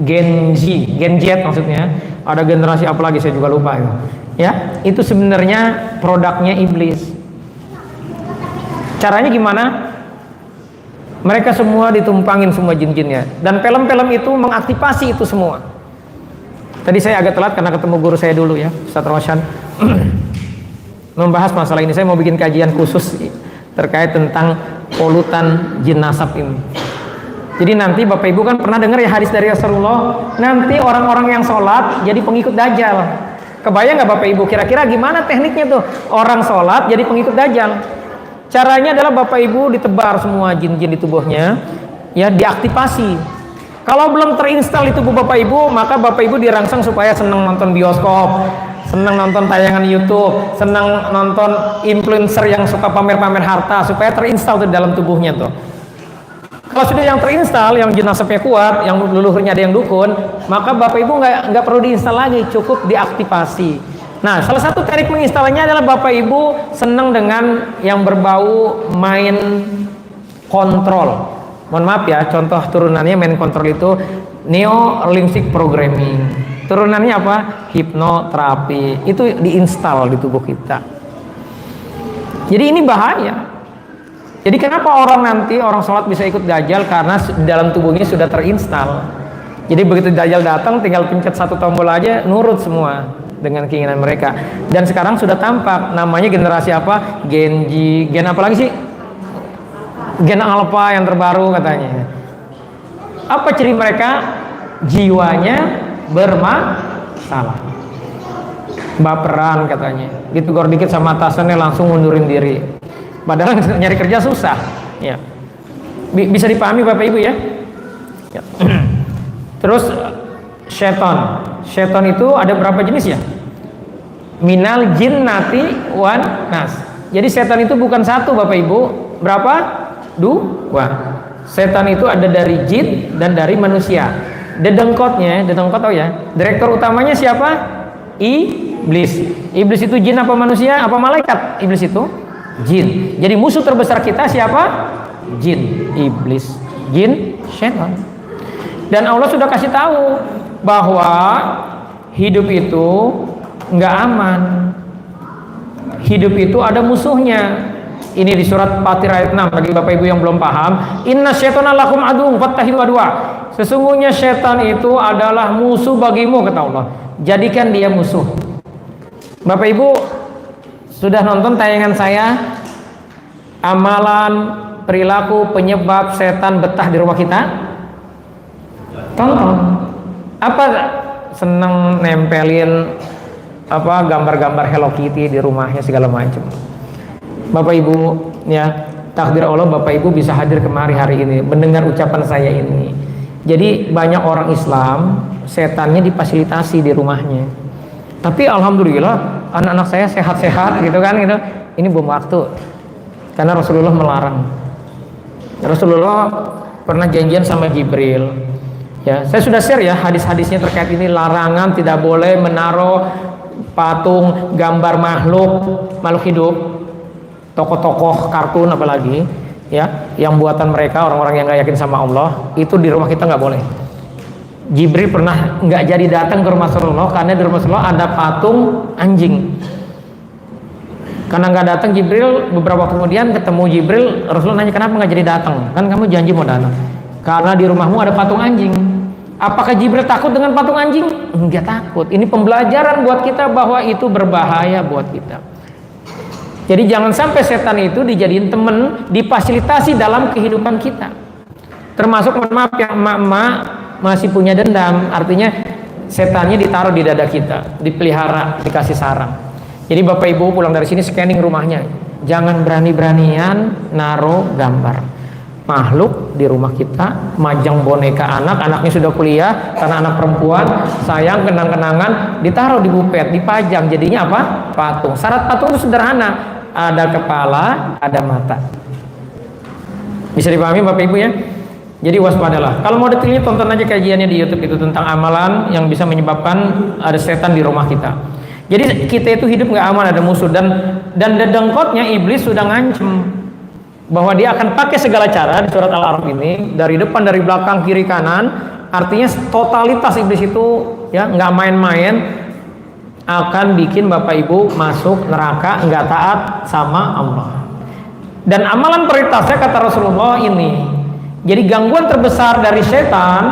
A: Gen Z maksudnya? Ada generasi apa lagi saya juga lupa itu. Ya, itu sebenarnya produknya iblis. Caranya gimana? Mereka semua ditumpangin semua jin-jinnya, dan film-film itu mengaktifasi itu semua. Tadi saya agak telat karena ketemu guru saya dulu ya, Ustaz Roshan. membahas masalah ini. Saya mau bikin kajian khusus terkait tentang polutan jin nasab ini. Jadi nanti Bapak Ibu kan pernah dengar ya hadis dari Rasulullah, nanti orang-orang yang sholat jadi pengikut Dajjal. Kebayang nggak Bapak Ibu kira-kira gimana tekniknya tuh orang sholat jadi pengikut Dajjal? Caranya adalah Bapak Ibu ditebar semua jin-jin di tubuhnya, ya diaktifasi. Kalau belum terinstal di tubuh Bapak Ibu, maka Bapak Ibu dirangsang supaya senang nonton bioskop, senang nonton tayangan YouTube, senang nonton influencer yang suka pamer-pamer harta, supaya terinstal di dalam tubuhnya tuh. Kalau sudah yang terinstal, yang jin nasabnya kuat, yang leluhurnya ada yang dukun, maka Bapak Ibu nggak perlu diinstal lagi, cukup diaktifasi. Nah, salah satu teknik menginstalnya adalah Bapak Ibu senang dengan yang berbau main kontrol. Mohon maaf ya, contoh turunannya main kontrol itu Neuralinktic Programming. Turunannya apa? Hipnoterapi. Itu diinstal di tubuh kita. Jadi ini bahaya. Jadi kenapa orang sholat bisa ikut Dajjal? Karena di dalam tubuhnya sudah terinstal. Jadi begitu Dajjal datang, tinggal pencet satu tombol aja, nurut semua dengan keinginan mereka. Dan sekarang sudah tampak, namanya generasi apa? Gen G, gen apa lagi sih? Gen Alpha yang terbaru katanya. Apa ciri mereka? Jiwanya bermasalah, baperan katanya. Ditegur dikit sama atasannya langsung mundurin diri. Padahal nyari kerja susah, ya. Bisa dipahami Bapak Ibu ya. Ya. Terus setan itu ada berapa jenis ya? Minal jinnati wan nas. Jadi setan itu bukan satu Bapak Ibu, berapa? Dua. Setan itu ada dari jin dan dari manusia. Dedengkot tahu ya? Direktur utamanya siapa? Iblis. Iblis itu jin apa manusia? Apa malaikat? Iblis itu jin. Jadi musuh terbesar kita siapa? Jin, iblis, jin, setan. Dan Allah sudah kasih tahu bahwa hidup itu nggak aman. Hidup itu ada musuhnya. Ini di surat Fatir ayat 6 bagi Bapak Ibu yang belum paham. Inna syaitana lakum aduwwun fattakhidhu aduwwa. Sesungguhnya setan itu adalah musuh bagimu kata Allah. Jadikan dia musuh. Bapak Ibu sudah nonton tayangan saya amalan perilaku penyebab setan betah di rumah kita? Tonton. Apa seneng nempelin apa gambar-gambar Hello Kitty di rumahnya segala macam. Bapak Ibu ya, takdir Allah Bapak Ibu bisa hadir kemari hari ini mendengar ucapan saya ini. Jadi banyak orang Islam setannya difasilitasi di rumahnya. Tapi alhamdulillah anak-anak saya sehat-sehat gitu kan gitu. Ini belum waktu. Karena Rasulullah melarang. Rasulullah pernah janjian sama Jibril. Ya, saya sudah share ya hadis-hadisnya terkait ini, larangan tidak boleh menaruh patung gambar makhluk hidup, tokoh-tokoh kartun apalagi ya, yang buatan mereka orang-orang yang nggak yakin sama Allah, itu di rumah kita nggak boleh. Jibril pernah nggak jadi datang ke rumah Rasulullah karena di rumah Rasulullah ada patung anjing. Karena nggak datang Jibril, beberapa waktu kemudian ketemu Jibril, Rasulullah nanya kenapa nggak jadi datang? Kan kamu janji mau datang. Karena di rumahmu ada patung anjing. Apakah Jibril takut dengan patung anjing? Enggak takut. Ini pembelajaran buat kita bahwa itu berbahaya buat kita. Jadi jangan sampai setan itu dijadiin teman, difasilitasi dalam kehidupan kita. Termasuk mohon maaf yang emak-emak masih punya dendam, artinya setannya ditaruh di dada kita, dipelihara, dikasih sarang. Jadi Bapak Ibu pulang dari sini scanning rumahnya, jangan berani-beranian naruh gambar makhluk di rumah kita, majang boneka anaknya sudah kuliah karena anak perempuan, sayang kenang-kenangan ditaruh di bupet, dipajang, jadinya apa? Patung. Syarat patung itu sederhana, ada kepala, ada mata. Bisa dipahami Bapak Ibu ya? Jadi waspadalah. Kalau mau detailnya tonton aja kajiannya di YouTube itu tentang amalan yang bisa menyebabkan ada setan di rumah kita. Jadi kita itu hidup nggak aman, ada musuh, dan dedengkotnya iblis sudah ngancem bahwa dia akan pakai segala cara di surat Al-A'raf ini, dari depan, dari belakang, kiri, kanan. Artinya totalitas iblis itu ya nggak main-main, akan bikin Bapak Ibu masuk neraka, nggak taat sama Allah. Dan amalan prioritasnya kata Rasulullah ini. Jadi gangguan terbesar dari setan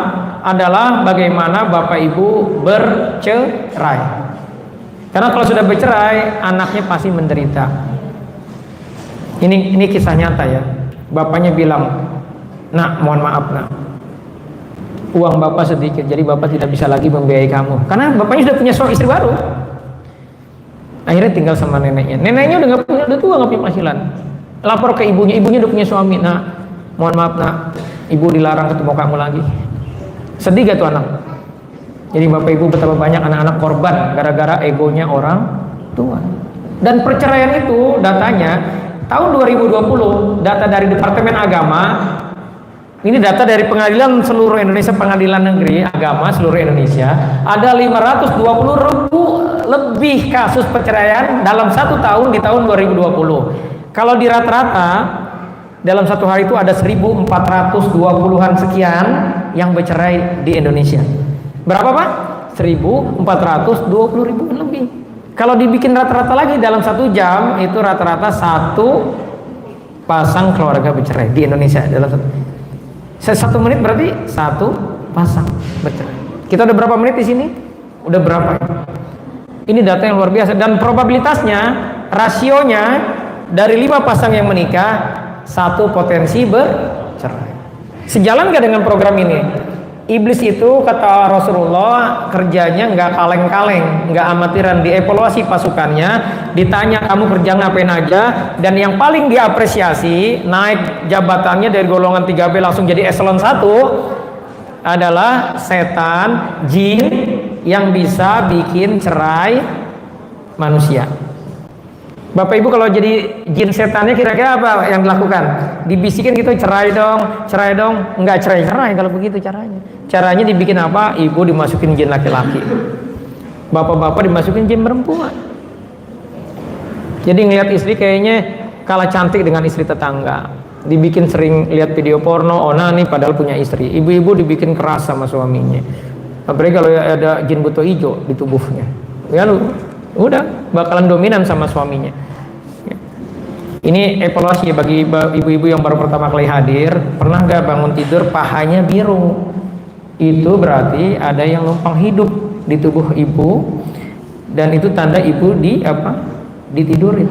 A: adalah bagaimana Bapak Ibu bercerai. Karena kalau sudah bercerai, anaknya pasti menderita. Ini kisah nyata ya. Bapaknya bilang, "Nak, mohon maaf nak, uang bapak sedikit, jadi bapak tidak bisa lagi membiayai kamu." Karena bapaknya sudah punya istri baru. Akhirnya tinggal sama neneknya. Neneknya udah tua, nggak punya penghasilan. Lapor ke ibunya, ibunya udah punya suami. "Nak, mohon maaf nak, ibu dilarang ketemu kamu lagi." Sedih gak tuh anak? Jadi bapak ibu betapa banyak anak-anak korban gara-gara egonya orang tua. Dan perceraian itu datanya tahun 2020, data dari Departemen Agama, ini data dari Pengadilan Seluruh Indonesia, Pengadilan Negeri Agama Seluruh Indonesia, ada 520.000 lebih kasus perceraian dalam 1 tahun di tahun 2020. Kalau di rata-rata dalam satu hari itu ada 1.420-an sekian yang bercerai di Indonesia. Berapa Pak? 1.420.000 lebih. Kalau dibikin rata-rata lagi dalam 1 jam, itu rata-rata 1 pasang keluarga bercerai di Indonesia. Dalam 1 menit berarti 1 pasang bercerai. Kita udah berapa menit di sini? Udah berapa? Ini data yang luar biasa. Dan probabilitasnya, rasionya dari 5 pasang yang menikah, 1 potensi bercerai. Sejalan gak dengan program ini? Iblis itu kata Rasulullah kerjanya nggak kaleng-kaleng, nggak amatiran, dievaluasi pasukannya, ditanya kamu kerja ngapain aja, dan yang paling diapresiasi naik jabatannya dari golongan 3B langsung jadi eselon 1 adalah setan, jin yang bisa bikin cerai manusia. Bapak ibu kalau jadi jin setannya kira-kira apa yang dilakukan? Dibisikin gitu, cerai dong, nggak cerai kalau begitu caranya. Caranya dibikin apa? Ibu dimasukin jin laki-laki, bapak-bapak dimasukin jin perempuan. Jadi ngeliat istri kayaknya kalah cantik dengan istri tetangga, dibikin sering lihat video porno, ona nih padahal punya istri. Ibu-ibu dibikin keras sama suaminya, apalagi kalau ada jin buto hijau di tubuhnya, ya lu udah bakalan dominan sama suaminya. Ini evaluasi bagi ibu-ibu yang baru pertama kali hadir. Pernah gak bangun tidur pahanya biru? Itu berarti ada yang numpang hidup di tubuh ibu, dan itu tanda ibu ditidurin,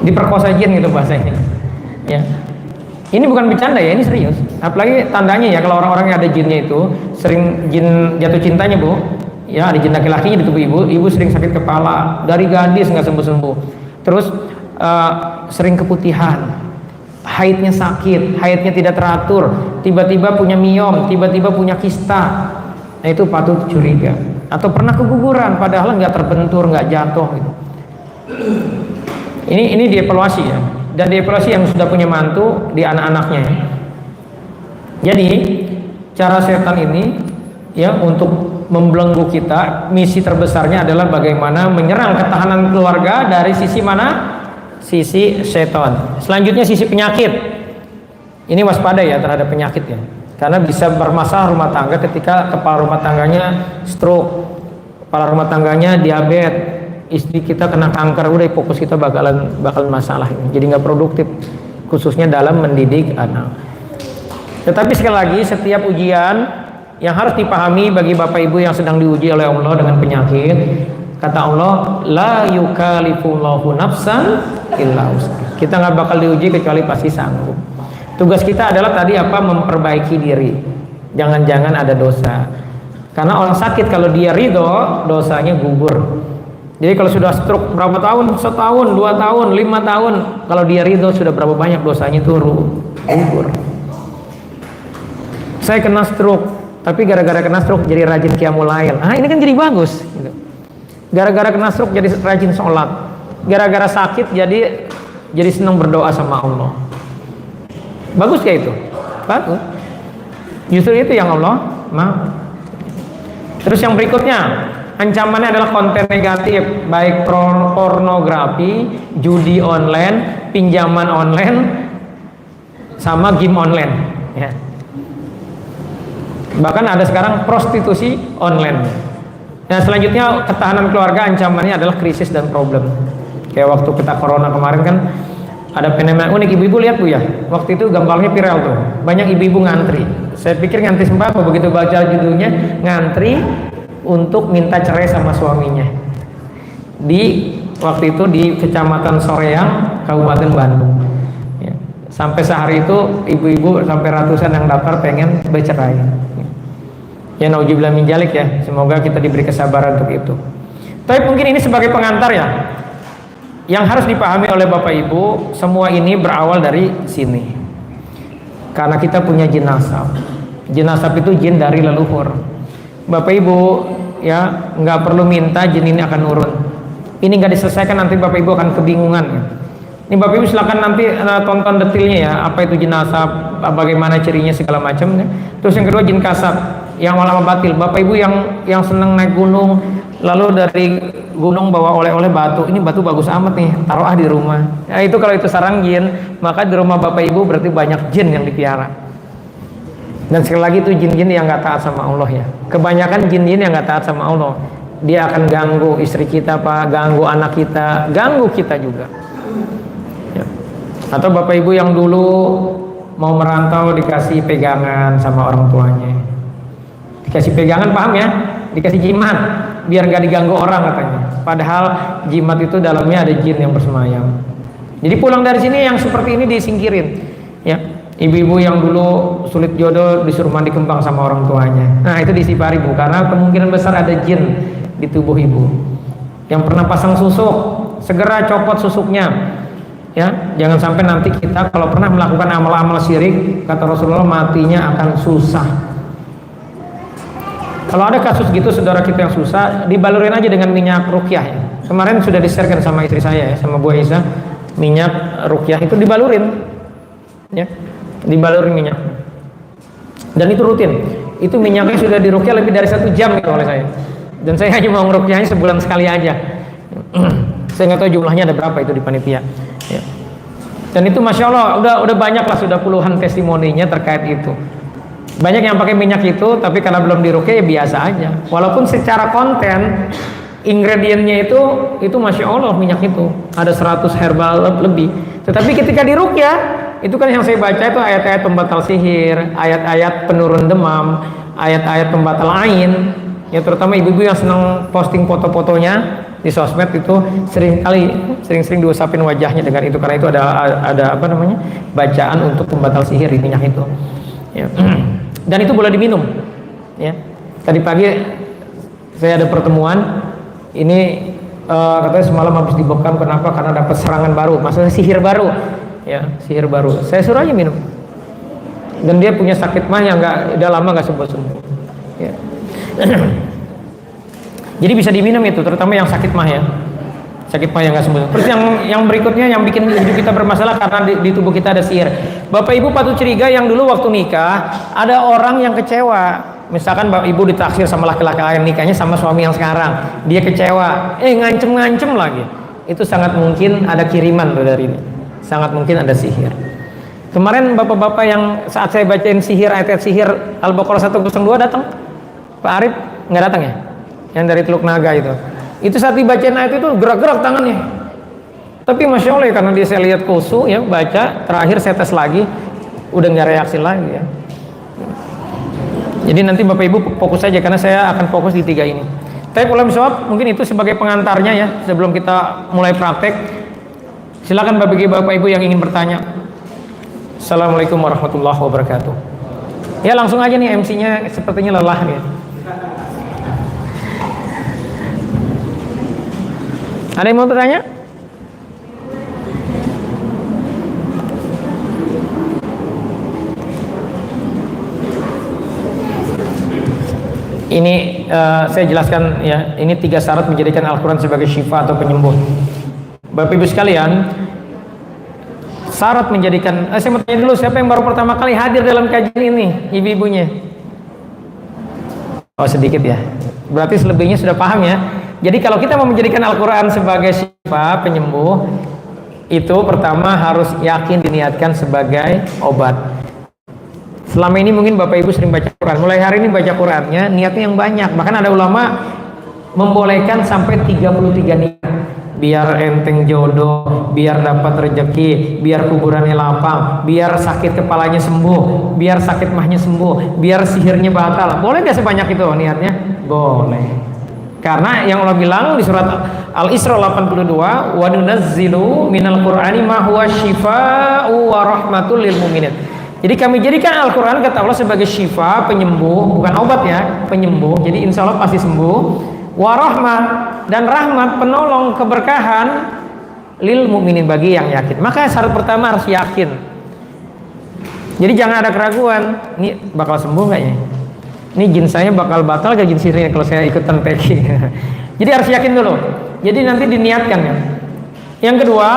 A: diperkosa jin gitu bahasanya ya. Ini bukan bercanda ya, ini serius. Apalagi tandanya ya, kalau orang-orang yang ada jinnya itu sering jin jatuh cintanya bu ya, ada jin laki-lakinya di tubuh ibu sering sakit kepala dari gadis nggak sembuh-sembuh, terus sering keputihan, haidnya sakit, haidnya tidak teratur, tiba-tiba punya miom, tiba-tiba punya kista. Nah itu patut curiga. Atau pernah keguguran padahal nggak terbentur, nggak jatuh gitu. Ini dievaluasi ya, dan dievaluasi yang sudah punya mantu di anak-anaknya ya. Jadi cara setan ini ya untuk membelenggu kita, misi terbesarnya adalah bagaimana menyerang ketahanan keluarga dari sisi mana? Sisi setan. Selanjutnya sisi penyakit. Ini waspada ya terhadap penyakit ya, karena bisa bermasalah rumah tangga ketika kepala rumah tangganya stroke, kepala rumah tangganya diabetes, istri kita kena kanker, udah fokus kita bakalan masalah ini. Jadi nggak produktif, khususnya dalam mendidik anak. Tetapi sekali lagi, setiap ujian yang harus dipahami bagi bapak ibu yang sedang diuji oleh Allah dengan penyakit, kata Allah, la yukallifullahu nafsan illa wus'aha. Kita nggak bakal diuji kecuali pasti sanggup. Tugas kita adalah tadi apa? Memperbaiki diri. Jangan-jangan ada dosa. Karena orang sakit kalau dia ridho, dosanya gugur. Jadi kalau sudah stroke berapa tahun? 1 tahun, 2 tahun, 5 tahun. Kalau dia ridho sudah berapa banyak dosanya turun, gugur. Saya kena stroke, tapi gara-gara kena stroke jadi rajin qiyamul lail. Ini kan jadi bagus. Gitu. Gara-gara kena stroke jadi rajin sholat, gara-gara sakit jadi senang berdoa sama Allah. Bagus kayak itu? Bagus. Justru itu yang Allah mau. Terus yang berikutnya, ancamannya adalah konten negatif, baik pornografi, judi online, pinjaman online, sama game online ya. Bahkan ada sekarang prostitusi online. Nah selanjutnya ketahanan keluarga, ancamannya adalah krisis dan problem. Kayak waktu kita corona kemarin kan ada fenomena unik. Ibu-ibu lihat bu ya, waktu itu gambarnya viral tuh, banyak ibu-ibu ngantri. Saya pikir ngantri sembako, begitu baca judulnya ngantri untuk minta cerai sama suaminya. di waktu itu di Kecamatan Soreang, Kabupaten Bandung. Ya. Sampai sehari itu ibu-ibu sampai ratusan yang daftar pengen bercerai. Ya nauzubillah min dzalik ya. Semoga kita diberi kesabaran untuk itu. Tapi mungkin ini sebagai pengantar ya. Yang harus dipahami oleh Bapak Ibu, semua ini berawal dari sini. Karena kita punya jin nasab. Jin nasab itu jin dari leluhur. Bapak Ibu ya nggak perlu minta jin ini akan nurun. Ini nggak diselesaikan nanti Bapak Ibu akan kebingungan ya. Ini Bapak Ibu silakan nanti tonton detailnya ya, apa itu jin nasab, bagaimana cirinya segala macam ya. Terus yang kedua jin kasab, yang malah batil. Bapak Ibu yang senang naik gunung, lalu dari gunung bawa oleh-oleh batu, ini batu bagus amat nih, taruh di rumah. Ya, itu kalau itu sarang jin, maka di rumah Bapak Ibu berarti banyak jin yang dipiara. Dan sekali lagi itu jin-jin yang nggak taat sama Allah ya. Kebanyakan jin-jin yang nggak taat sama Allah, dia akan ganggu istri kita, Pak, ganggu anak kita, ganggu kita juga. Ya. Atau Bapak Ibu yang dulu mau merantau dikasih pegangan sama orang tuanya, dikasih pegangan, paham ya? Dikasih jimat biar nggak diganggu orang katanya. Padahal jimat itu dalamnya ada jin yang bersemayam. Jadi pulang dari sini yang seperti ini disingkirin. Ya, ibu-ibu yang dulu sulit jodoh disuruh mandi kembang sama orang tuanya. Nah itu disipari Bu, karena kemungkinan besar ada jin di tubuh ibu. Yang pernah pasang susuk, segera copot susuknya. Ya, jangan sampai nanti kita kalau pernah melakukan amal-amal syirik, kata Rasulullah, matinya akan susah. Kalau ada kasus gitu saudara kita yang susah, dibalurin aja dengan minyak ruqyah ya. Kemarin sudah di-sharekan sama istri saya ya, sama Bu Aisyah, minyak ruqyah itu dibalurin. Ya. Dibalurin minyak. Dan itu rutin. Itu minyaknya sudah diruqyah lebih dari 1 jam gitu oleh saya. Dan saya hanya mau ngeruqyahnya sebulan sekali aja. Saya nggak tahu jumlahnya ada berapa itu di panitia. Ya. Dan itu masya Allah udah banyak lah, sudah puluhan testimoninya terkait itu. Banyak yang pakai minyak itu, tapi karena belum diruqyah ya biasa aja. Walaupun secara konten ingredientnya itu masya Allah minyak itu ada 100 herbal lebih. Tetapi ketika diruqyah itu kan yang saya baca itu ayat-ayat pembatal sihir, ayat-ayat penurun demam, ayat-ayat pembatal ain. Ya terutama ibu-ibu yang senang posting foto-fotonya di sosmed itu sering diusapin wajahnya dengan itu, karena itu ada apa namanya, bacaan untuk pembatal sihir di minyak itu. Ya. Dan itu boleh diminum. Ya. Tadi pagi saya ada pertemuan, ini katanya semalam habis dibekam, kenapa? Karena dapat serangan baru, maksudnya sihir baru. Ya, sihir baru. Saya suruh aja minum. Dan dia punya sakit mah yang udah lama nggak sembuh-sembuh. Ya. Jadi bisa diminum itu, terutama yang sakit mah ya. Sakit mah yang nggak sembuh. Terus yang berikutnya yang bikin hidup kita bermasalah karena di tubuh kita ada sihir. Bapak Ibu patut curiga yang dulu waktu nikah ada orang yang kecewa. Misalkan Bapak Ibu ditaksir sama laki-laki lain, nikahnya sama suami yang sekarang, dia kecewa, ngancem-ngancem lagi. Itu sangat mungkin ada kiriman loh dari ini. Sangat mungkin ada sihir. Kemarin bapak-bapak yang saat saya bacain sihir, ayat-ayat sihir Al-Baqarah 102 datang. Pak Arif nggak datang ya? Yang dari Teluk Naga itu. Itu saat dibacain ayat itu gerak-gerak tangannya. Tapi masya Allah ya, karena dia saya lihat khusyuk ya, baca, terakhir saya tes lagi, udah nggak reaksi lagi ya. Jadi nanti Bapak Ibu fokus saja, karena saya akan fokus di 3 ini. Tapi ulam soal mungkin itu sebagai pengantarnya ya, sebelum kita mulai praktek. Silakan Bapak Ibu yang ingin bertanya. Assalamualaikum warahmatullahi wabarakatuh. Ya langsung aja nih, MC-nya sepertinya lelah nih. Ada yang mau bertanya? Ini saya jelaskan ya, ini 3 syarat menjadikan Al-Quran sebagai syifa atau penyembuh. Bapak Ibu sekalian, syarat menjadikan, saya mau tanya dulu, siapa yang baru pertama kali hadir dalam kajian ini? Ibu-ibunya? Oh sedikit ya, berarti selebihnya sudah paham ya. Jadi kalau kita mau menjadikan Al-Quran sebagai syifa, penyembuh, itu pertama harus yakin diniatkan sebagai obat. Selama ini mungkin Bapak Ibu sering baca Quran, mulai hari ini baca Qurannya niatnya yang banyak. Bahkan ada ulama membolehkan sampai 33 niat. Biar enteng jodoh, biar dapat rezeki, biar kuburannya lapang, biar sakit kepalanya sembuh, biar sakit mahnya sembuh, biar sihirnya batal. Boleh gak sebanyak itu niatnya? Boleh. Karena yang Allah bilang di surat Al-Isra 82, wa nunazzilu minal Qur'ani ma huwa syifaa'u wa rahmatul lil mu'minin. Jadi kami jadikan Al-Qur'an kata Allah sebagai syifa, penyembuh, bukan obat ya, penyembuh. Jadi insya Allah pasti sembuh. Wa rahmah, dan rahmat, penolong, keberkahan lil mu'minin, bagi yang yakin. Maka syarat pertama harus yakin. Jadi jangan ada keraguan, ini bakal sembuh nggak ya? Ini jin saya bakal batal gak jin sihirnya kalau saya ikutan packing. Jadi harus yakin dulu. Jadi nanti diniatkan ya. Yang kedua,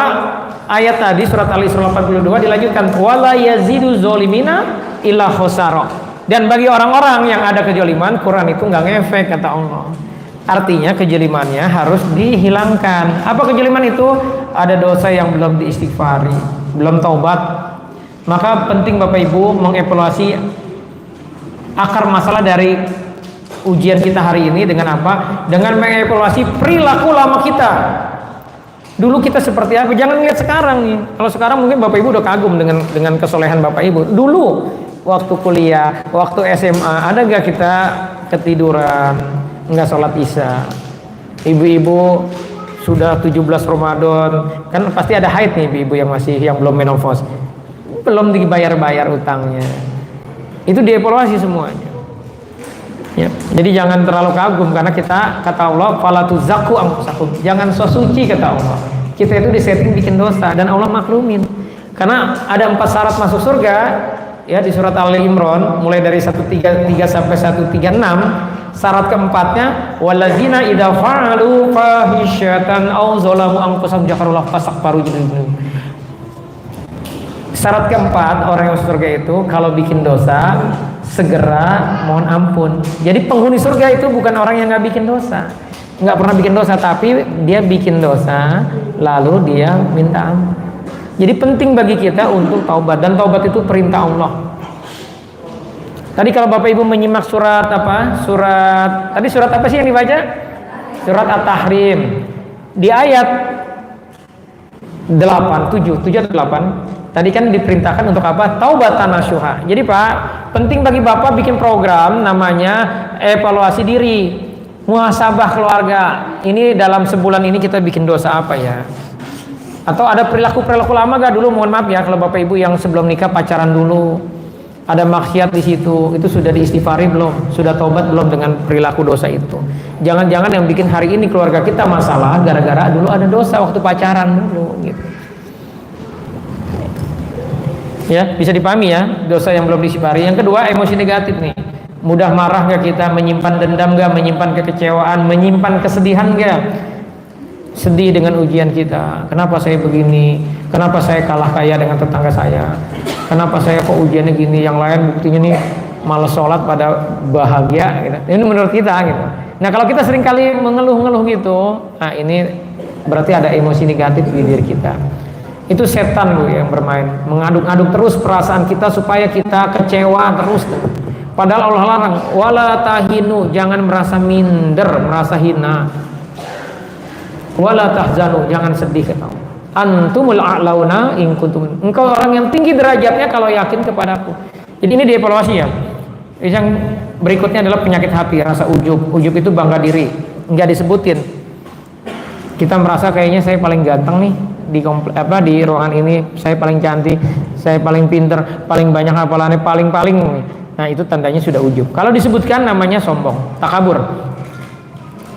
A: ayat tadi surat Al-Isra 82 dilanjutkan, wala yazidu zolimina illa khosaro. Dan bagi orang-orang yang ada kejoliman, Quran itu nggak ngefek kata Allah. Artinya kejolimannya harus dihilangkan. Apa kejoliman itu? Ada dosa yang belum diistighfari, belum taubat. Maka penting Bapak Ibu mengevaluasi akar masalah dari ujian kita hari ini dengan apa? Dengan mengevaluasi perilaku lama kita. Dulu kita seperti apa? Jangan lihat sekarang nih. Kalau sekarang mungkin Bapak Ibu udah kagum dengan kesolehan Bapak Ibu. Dulu waktu kuliah, waktu SMA, ada gak kita ketiduran, nggak sholat isya? Ibu-ibu sudah 17 Ramadan, kan pasti ada haid nih ibu-ibu yang belum menopause, belum dibayar-bayar utangnya. Itu dievaluasi semuanya. Ya, jadi jangan terlalu kagum karena kita kata Allah fala tuzakku anfusakum. Jangan so suci kata Allah. Kita itu disetting bikin dosa dan Allah maklumin. Karena ada 4 syarat masuk surga ya di surat Ali Imran mulai dari 133 sampai 136. Syarat keempatnya wallazina idza fa'alu fahisyatan aw zalamu anfusahum dzakarullah fastaghfaru dzunubahum. Syarat keempat orang yang masuk surga itu kalau bikin dosa segera mohon ampun. Jadi penghuni surga itu bukan orang yang nggak bikin dosa, nggak pernah bikin dosa, tapi dia bikin dosa lalu dia minta ampun. Jadi penting bagi kita untuk taubat, dan taubat itu perintah Allah. Tadi kalau Bapak Ibu menyimak surat apa? Surat apa sih yang dibaca? Surat At-Tahrim. Di ayat 7 atau 8 tadi kan diperintahkan untuk apa? Taubatan nasuha. Jadi Pak, penting bagi Bapak bikin program namanya evaluasi diri, muhasabah keluarga. Ini dalam sebulan ini kita bikin dosa apa ya? Atau ada perilaku lama gak dulu? Mohon maaf ya kalau Bapak Ibu yang sebelum nikah pacaran dulu, ada maksiat di situ, itu sudah diistighfari belum? Sudah taubat belum dengan perilaku dosa itu? Jangan-jangan yang bikin hari ini keluarga kita masalah gara-gara dulu ada dosa waktu pacaran dulu gitu. Ya, bisa dipahami ya, dosa yang belum diistighfari. Yang kedua, emosi negatif nih. Mudah marah gak kita? Menyimpan dendam gak? Menyimpan kekecewaan? Menyimpan kesedihan gak? Sedih dengan ujian kita. Kenapa saya begini? Kenapa saya kalah kaya dengan tetangga saya? Kenapa saya kok ujiannya gini? Yang lain buktinya nih malas sholat pada bahagia gitu. Ini menurut kita gitu. Nah kalau kita sering kali mengeluh-ngeluh gitu, nah ini berarti ada emosi negatif di diri kita. Itu setan Bu yang bermain, mengaduk-aduk terus perasaan kita supaya kita kecewa terus. Padahal Allah larang, wala tahinu, jangan merasa minder, merasa hina. Wala tahzanu, jangan sedih kata Allah. Antumul a'launa in kuntum. Engkau orang yang tinggi derajatnya kalau yakin kepadaku. Jadi ini dievaluasi ya. Yang berikutnya adalah penyakit hati, rasa ujub. Ujub itu bangga diri, enggak disebutin. Kita merasa kayaknya saya paling ganteng nih di ruangan ini, saya paling cantik, saya paling pinter, paling banyak hafalannya, paling. Nah, itu tandanya sudah ujub. Kalau disebutkan namanya sombong, takabur.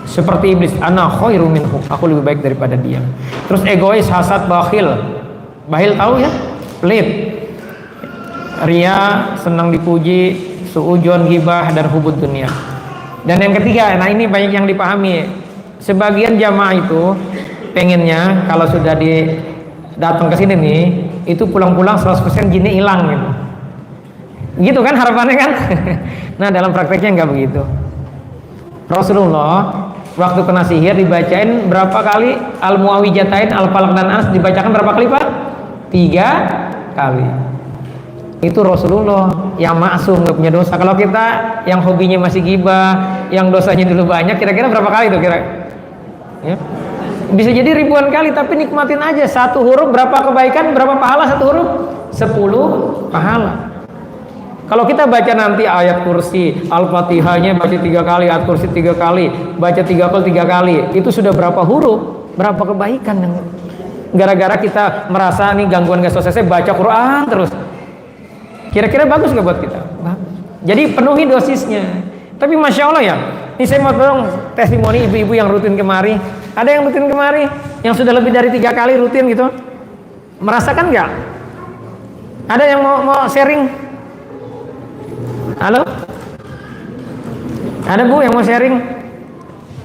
A: Seperti iblis, ana khairu minhu, aku lebih baik daripada dia. Terus egois, hasad, bakhil. Bakhil tahu ya? Pelit. Ria, senang dipuji, suujon, ghibah, dan hubud dunia. Dan yang ketiga, nah ini banyak yang dipahami. Sebagian jamaah itu pengennya kalau sudah datang ke sini nih, itu pulang-pulang 100% jinnya hilang gitu. Gitu kan harapannya kan? Nah, dalam prakteknya enggak begitu. Rasulullah waktu kena sihir dibacain berapa kali? Al-Muawwijatain, Al-Falaq dan As dibacakan berapa kali Pak? 3 kali. Itu Rasulullah yang maksum, nggak punya dosa. Kalau kita yang hobinya masih ghibah, yang dosanya dulu banyak, kira-kira berapa kali tuh kira? Ya. Bisa jadi ribuan kali, tapi nikmatin aja. 1 huruf berapa kebaikan, berapa pahala 1 huruf? 10 pahala. Kalau kita baca nanti ayat kursi, Al-Fatihahnya baca 3 kali, ayat kursi 3 kali, baca 3 kali 3 kali, itu sudah berapa huruf, berapa kebaikan yang gara-gara kita merasa nih gangguan gak selesai baca Quran terus. Kira-kira bagus gak buat kita? Bagus. Jadi penuhi dosisnya. Tapi masya Allah ya, ini saya mau tolong testimoni ibu-ibu yang rutin kemari. Ada yang rutin kemari, yang sudah lebih dari 3 kali rutin gitu, merasakan nggak? Ada yang mau sharing? Halo? Ada Bu yang mau sharing?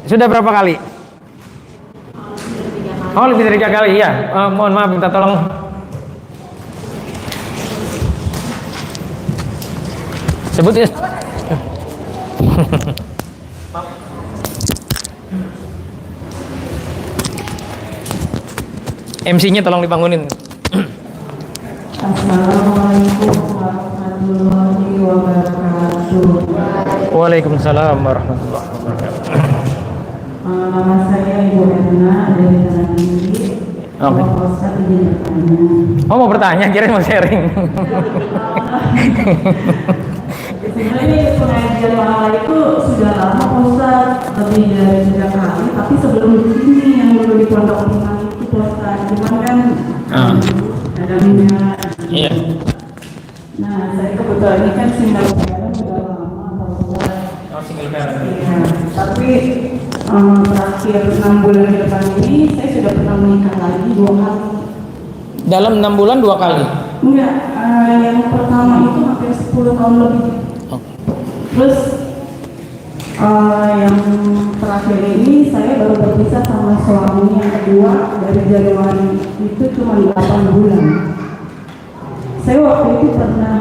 A: Sudah berapa kali? Oh, lebih dari 3 kali, iya. Mohon maaf, minta tolong. Sebut ya. MC-nya tolong dibangunin.
B: Assalamualaikum warahmatullahi wabarakatuh.
A: Waalaikumsalam warahmatullahi wabarakatuh.
B: Nama saya Ibu Erna dari Tanah Tinggi.
A: Oke.
B: Ustaz izin bertanya.
A: Oh, mau bertanya, kira mau sharing.
B: Sebenarnya pengajian malam itu sudah lama Ustaz, lebih dari 3 kali. Tapi sebelum ini yang dulu di Pondok Pinang itu Ustaz, cuman kan ada minyak.
A: Iya.
B: Nah, saya kebetulan ini kan single parent sudah lama Ustaz.
A: Oh, single parent.
B: Iya, tapi terakhir 6 bulan ke depan ini saya sudah pernah menikah lagi 2 kali.
A: Dalam 6 bulan 2 kali.
B: Enggak, yang pertama itu hampir 10 tahun lebih. Terus yang terakhir ini saya baru berpisah sama suami yang kedua dari Januari itu cuma 8 bulan. Saya waktu itu pernah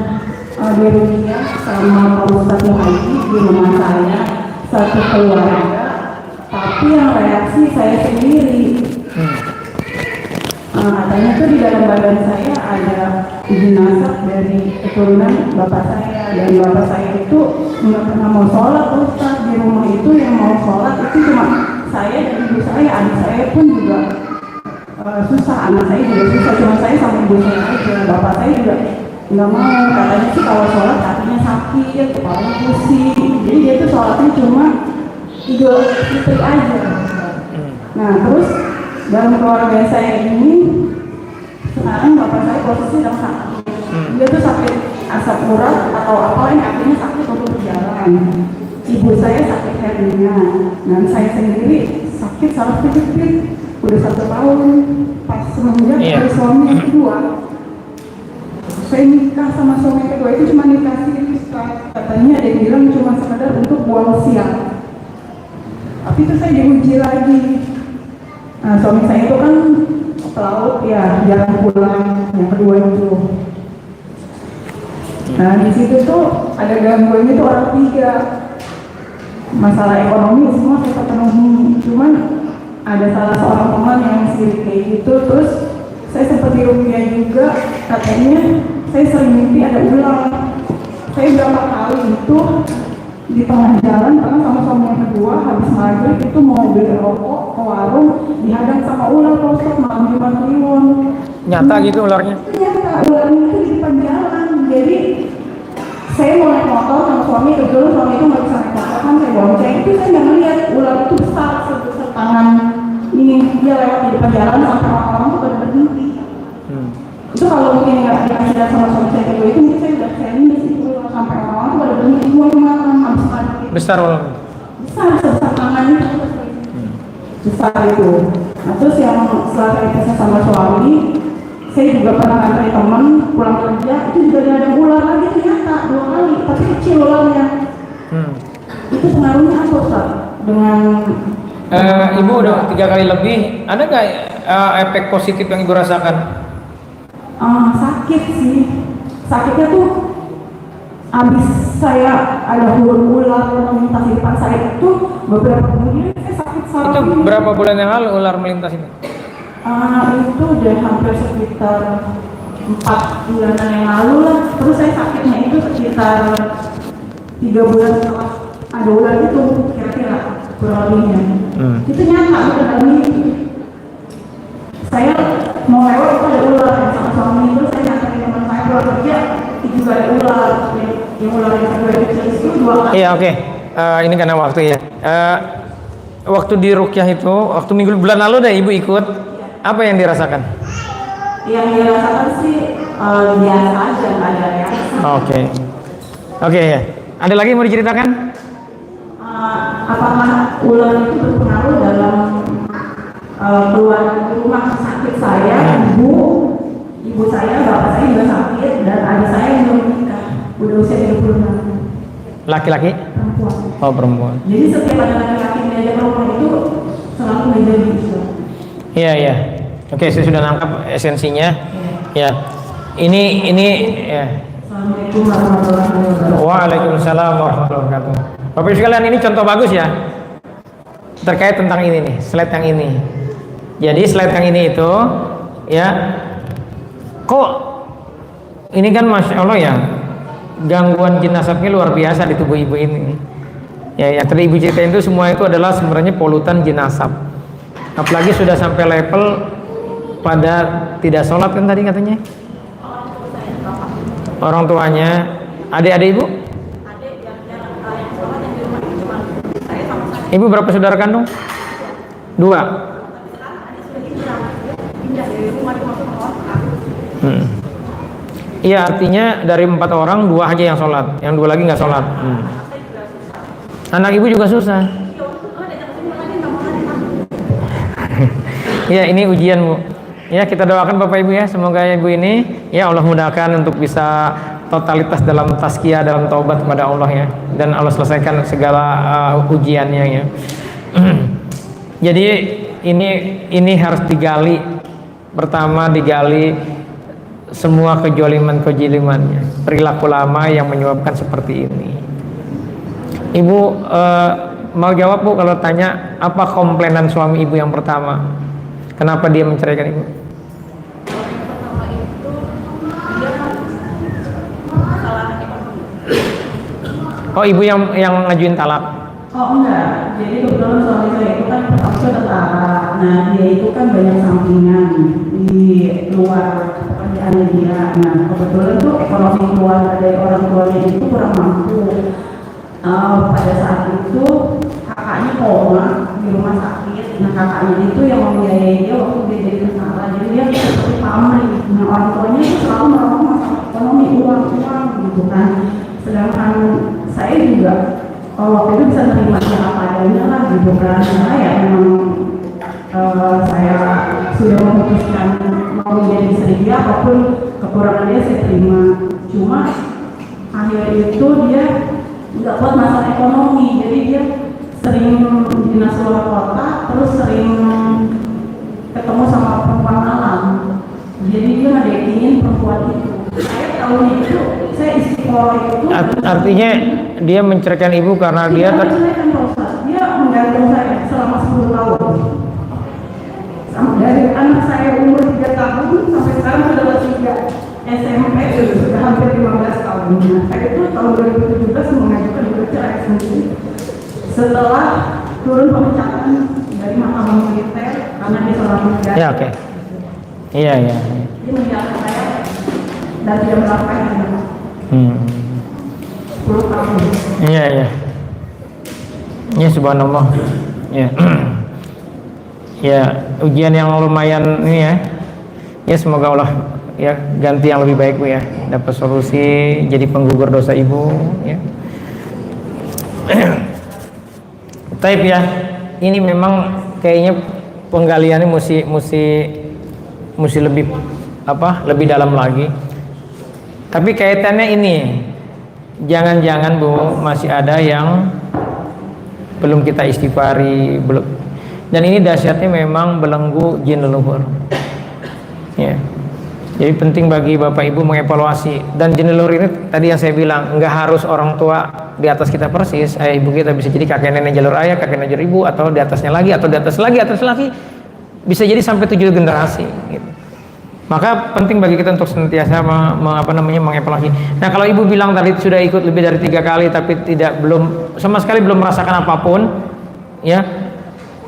B: di Rukia sama Pak Ustadz Muhaji di rumah saya, satu keluarga. Tapi yang reaksi saya sendiri. Katanya tuh di dalam badan saya ada jenazah dari keturunan bapak saya, dan bapak saya itu nggak pernah mau sholat Ustaz. Di rumah itu yang mau sholat itu cuma saya dan ibu saya. Adik saya pun juga susah, anak saya juga susah, cuma saya sama ibu saya aja. Bapak saya juga nggak mau, katanya sih kalau sholat kakinya sakit, kepalanya pusing, jadi dia tuh sholatnya cuma Idul Fitri aja. Nah terus dalam keluarga saya ini sekarang bapak saya posisi sedang sakit. Dia tuh sakit asam urat atau apa yang akhirnya sakit untuk berjalan. Ibu saya sakit hernia, dan saya sendiri sakit saraf kejepit udah 1 tahun. Pas semenjak dari suami yang kedua, saya nikah sama suami kedua itu cuma dikasih katanya ada yang bilang cuma sekedar untuk buang siang. Tapi itu saya diuji lagi. Nah, suami saya itu kan pelaut ya, jalan pulang yang kedua itu. Nah, di situ tuh ada gangguan itu orang 3. Masalah ekonomi semua saya penuhi. Cuman ada salah seorang teman yang sirik kayak gitu, terus saya sempat di Rukia juga, katanya saya sering mimpi ada ular. Saya berapa kali itu di tengah jalan karena sama suami yang kedua habis maghrib itu mau beli rokok ke warung, dihadang sama ular Ustaz malam Jumat Kliwon.
A: Nyata gitu ularnya?
B: Nyata, ularnya itu di depan jalan. Jadi saya mau naik motor sama suami, kebetulan suami itu nggak bisa naik motor kan, saya bonceng. Itu saya nggak melihat ular itu besar sebesar tangan ini, dia lewat di depan jalan sampai orang-orang tuh pada berhenti. Itu kalau mungkin nggak dikasih lihat sama suami saya kedua itu mungkin saya udah sharing di situ sampai orang-orang tuh pada berhenti semua kemarin habis maghrib.
A: Besar ularnya?
B: Besar sebesar tangan itu. Besar itu. Nah terus yang setelah saya pisah sama suami, saya juga pernah nganterin teman pulang kerja, itu juga ada ular lagi ternyata 2 kali, tapi kecil ularnya. Itu pengaruhnya apa Ustaz? Dengan
A: Ibu udah 3 kali lebih, ada nggak efek positif yang ibu rasakan?
B: Sakit sih. Sakitnya tuh habis saya ada ular melintas di depan saya itu beberapa kemudian saya sakit saraf.
A: Itu berapa bulan yang lalu ular melintas ini?
B: Itu udah hampir sekitar 4 bulanan yang lalu lah. Terus saya sakitnya itu sekitar 3 bulan setelah ada ular itu, kira-kira kurang lebihnya. Itu nyata udah dalam mimpi. Saya mau lewat itu ada ular sama suami, terus saya nyantai teman saya pulang kerja itu juga ada ular. Yang ular yang kedua itu 2 kali.
A: Iya, oke. Ini karena waktu ya. Waktu di rukyah itu, waktu minggu bulan lalu deh ibu ikut. Apa yang dirasakan?
B: Yang dirasakan sih biasa aja, nggak ada reaksi.
A: Oke. Oke ya. Ada lagi yang mau diceritakan?
B: Apakah ular itu berpengaruh dalam keluar rumah sakit saya? Ibu saya, bapak saya juga sakit, dan adik saya yang belum menikah, udah usia 36.
A: Laki-laki?
B: Perempuan.
A: Oh, perempuan.
B: Jadi setiap ada laki-laki meja perempuan itu selalu meja bisu.
A: Iya, iya. Oke, saya sudah nangkap esensinya. Ya. Ini ya.
B: Assalamualaikum warahmatullahi wabarakatuh.
A: Waalaikumsalam warahmatullahi wabarakatuh. Bapak Ibu sekalian, ini contoh bagus ya. Terkait tentang ini nih, slide yang ini. Jadi slide yang ini itu ya. Kok ini kan Masya Allah ya, gangguan jin asapnya luar biasa di tubuh ibu ini. Ya, yang tadi ibu ceritain itu semua itu adalah sebenarnya polutan jin asap. Apalagi sudah sampai level pada tidak sholat kan tadi katanya. Orang tuanya, adik-adik ibu? Ibu berapa saudara kandung? 2. Iya, artinya dari 4 orang 2 aja yang sholat, yang 2 lagi nggak sholat. Anak ibu juga susah. Ya, ini ujian bu. Ya, kita doakan bapak ibu ya, semoga ibu ini ya Allah mudahkan untuk bisa totalitas dalam tazkiyah, dalam taubat kepada Allah ya, dan Allah selesaikan segala ujiannya ya. Jadi ini harus digali. Pertama digali semua kejoliman-kejolimannya, perilaku lama yang menyebabkan seperti ini. Ibu mau jawab bu kalau tanya apa komplainan suami ibu yang pertama? Kenapa dia menceraikan ibu? Oh, ibu yang ngajuin talak.
B: Oh enggak, jadi kebetulan suami saya itu kan pertama tentara. Nah dia itu kan banyak sampingan di luar pekerjaannya dia. Nah kebetulan tuh ekonomi keluarga dari orang tuanya itu kurang mampu. Pada saat itu kakaknya koma di rumah sakit. Nah kakaknya itu yang membiayai dia waktu dia jadi tentara. Jadi dia seperti pamrih. Nah orang tuanya itu selalu menolong masalah ekonomi, uang gitu kan. Sedangkan saya juga waktu itu bisa menerima dia apa adanya lah gitu kan. Karena ya memang saya sudah memutuskan mau menjadi istri dia, apapun kekurangan dia saya terima. Cuma akhir itu dia nggak buat masalah ekonomi, jadi dia sering dinas luar kota, terus sering ketemu sama perempuan malam. Jadi dia ngedatingin perempuan itu. Saya tahun itu saya istiqoroh itu.
A: Artinya dia menceraikan ibu karena dia
B: dia menggantung saya selama 10 tahun. Dari anak saya umur 3 tahun sampai sekarang sudah bertiga SMP, sudah hampir 15 tahun. Nah, saya itu tahun 2017 mengajukan cerai sendiri setelah turun pemecatan dari Mahkamah Militer karena dia seorang negara.
A: Ya, oke. Iya.
B: Dia menjatuhkan saya dan tidak melakukan apa. 10 tahun.
A: Iya. Ya, subhanallah. Ya. Ya, ujian yang lumayan ini ya. Ya, semoga Allah ya ganti yang lebih baik bu ya, dapat solusi jadi penggugur dosa ibu ya. Taib ya, ini memang kayaknya penggaliannya mesti lebih lebih dalam lagi. Tapi kaitannya ini, jangan-jangan bu masih ada yang belum kita istighfari, belum. Dan ini dahsyatnya memang belenggu jin leluhur. Ya. Jadi penting bagi bapak ibu mengevaluasi. Dan jin leluhur ini tadi yang saya bilang nggak harus orang tua di atas kita persis. Ayah ibu kita bisa jadi kakek nenek jalur ayah, kakek nenek jalur ibu, atau di atasnya lagi, atau di atas lagi, bisa jadi sampai 7 generasi. Gitu. Maka penting bagi kita untuk senantiasa mengevaluasi. Nah kalau ibu bilang tadi sudah ikut lebih dari 3 kali tapi belum sama sekali belum merasakan apapun, ya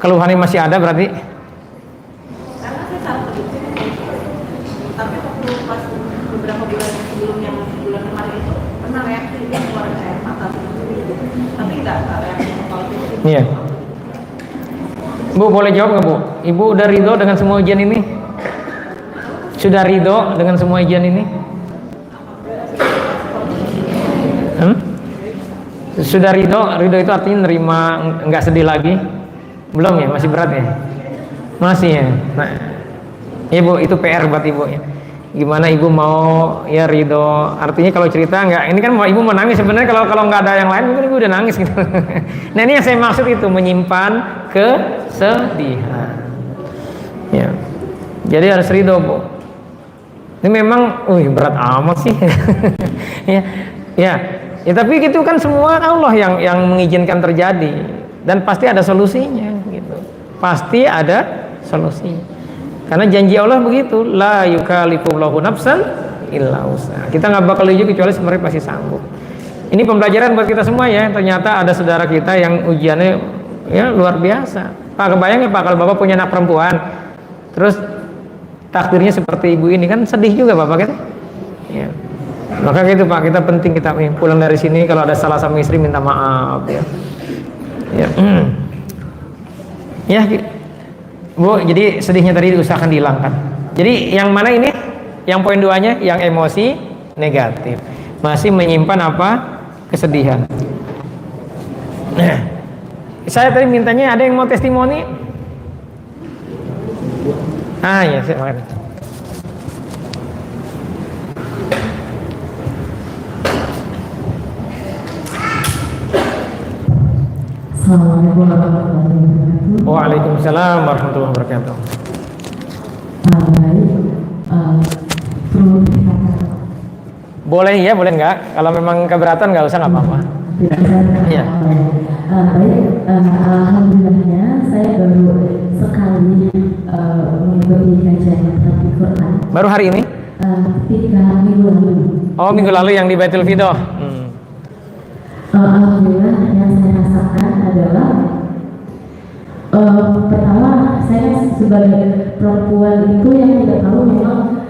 A: keluhannya masih ada berarti.
C: Karena saya tahu tapi waktu pas beberapa bulan sebelum yang bulan kemarin itu pernah reaksi
A: Iya. Bu, boleh jawab nggak Bu? Ibu udah ridho dengan semua ujian ini? Sudah ridho dengan semua ujian ini? Sudah ridho? Ridho itu artinya nerima, nggak sedih lagi? Belum ya? Masih berat ya? Masih ya? Nah, Ibu, itu PR buat Ibu ya. Gimana Ibu mau ya ridho? Artinya kalau cerita nggak, ini kan Ibu mau nangis sebenarnya, kalau nggak ada yang lain mungkin Ibu udah nangis gitu. Nah ini yang saya maksud itu, menyimpan kesedihan. Ya, jadi harus ridho Bu. Ini memang, berat amat sih. ya, tapi gitu kan semua Allah yang mengizinkan terjadi, dan pasti ada solusinya gitu. Pasti ada solusinya. Karena janji Allah begitu, la yukallifullahu nafsan illa wus'aha. Kita nggak bakal uji kecuali sebenarnya pasti sanggup. Ini pembelajaran buat kita semua ya. Ternyata ada saudara kita yang ujiannya ya luar biasa. Pak, kebayang ya Pak, kalau Bapak punya anak perempuan, terus takdirnya seperti ibu ini, kan sedih juga Bapak gitu. Ya. Maka gitu Pak, kita penting kita pulang dari sini kalau ada salah sama istri minta maaf ya. Ya. Bu, jadi sedihnya tadi diusahakan dihilangkan. Jadi yang mana ini? Yang poin 2-nya, yang emosi negatif. Masih menyimpan apa? Kesedihan. Nah, saya tadi mintanya ada yang mau testimoni? Ya, silakan.
D: Assalamualaikum warahmatullahi wabarakatuh.
A: Waalaikumsalam warahmatullahi wabarakatuh. Boleh ya, boleh nggak? Kalau memang keberatan nggak usah, nggak apa-apa. Iya.
D: Alhamdulillahnya saya baru sekali mengikuti kajian tafsir Quran.
A: Baru hari ini?
D: 3 minggu lalu.
A: Oh, minggu lalu yang di Baitul Fidoh.
D: Alhamdulillah yang saya rasakan adalah pertama, saya sebagai perempuan itu yang tidak tahu memang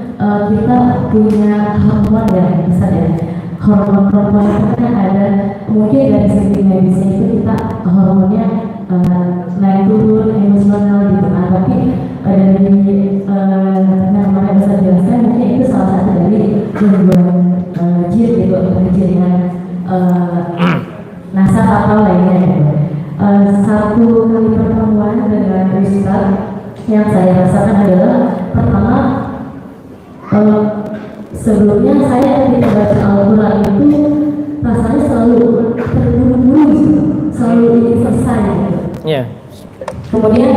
D: kita punya hormon yang besar ya. Hormon perempuan itu kan ada, mungkin dari segi medisnya itu kita hormonnya naik turun, emosional gitu kan. Tapi dari namanya bisa jelaskan, mungkin itu salah satu dari gangguan jin gitu, kejadian nasab atau lainnya gitu. Satu kali pertemuan dengan Ustaz yang saya rasakan adalah pertama, sebelumnya saya ketika baca Al-Quran itu rasanya selalu terburu-buru gitu, selalu ingin selesai gitu.
A: Iya.
D: Kemudian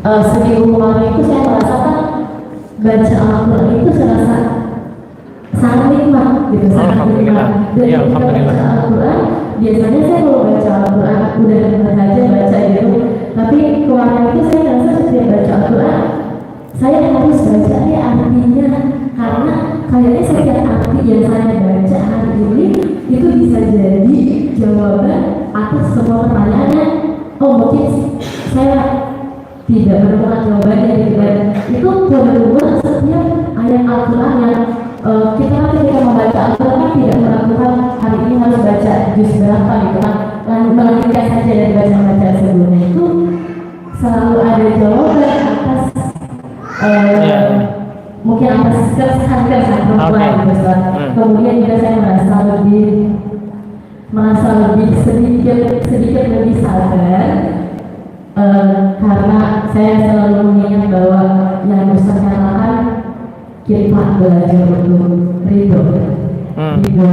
D: seminggu kemarin itu saya merasakan baca Al-Quran itu serasa sangat nikmat gitu, sangat nikmat. Dan
A: Ya,
D: ketika
A: alhamdulillah.
D: baca Al-Quran, biasanya saya kalau baca Al-Quran udah dengar aja baca gitu, tapi kemarin itu saya rasa setiap baca Al-Quran saya harus baca artinya, karena kayaknya setiap arti yang saya baca hari ini itu bisa jadi jawaban atas semua pertanyaannya. Mungkin saya tidak menemukan jawabannya gitu, dan itu kedua setiap ayat Al-Quran yang kita ketika membaca Al-Quran kan tidak melakukan hari ini harus baca juz berapa gitu kan, lalu melanjutkan saja dari baca sebelumnya, itu selalu ada jawaban atas mungkin atas keresahan perempuan gitu. Kemudian juga saya merasa lebih sedikit lebih sadar karena saya selalu mengingat bahwa yang Ustaz katakan kita belajar untuk ridho. Ridho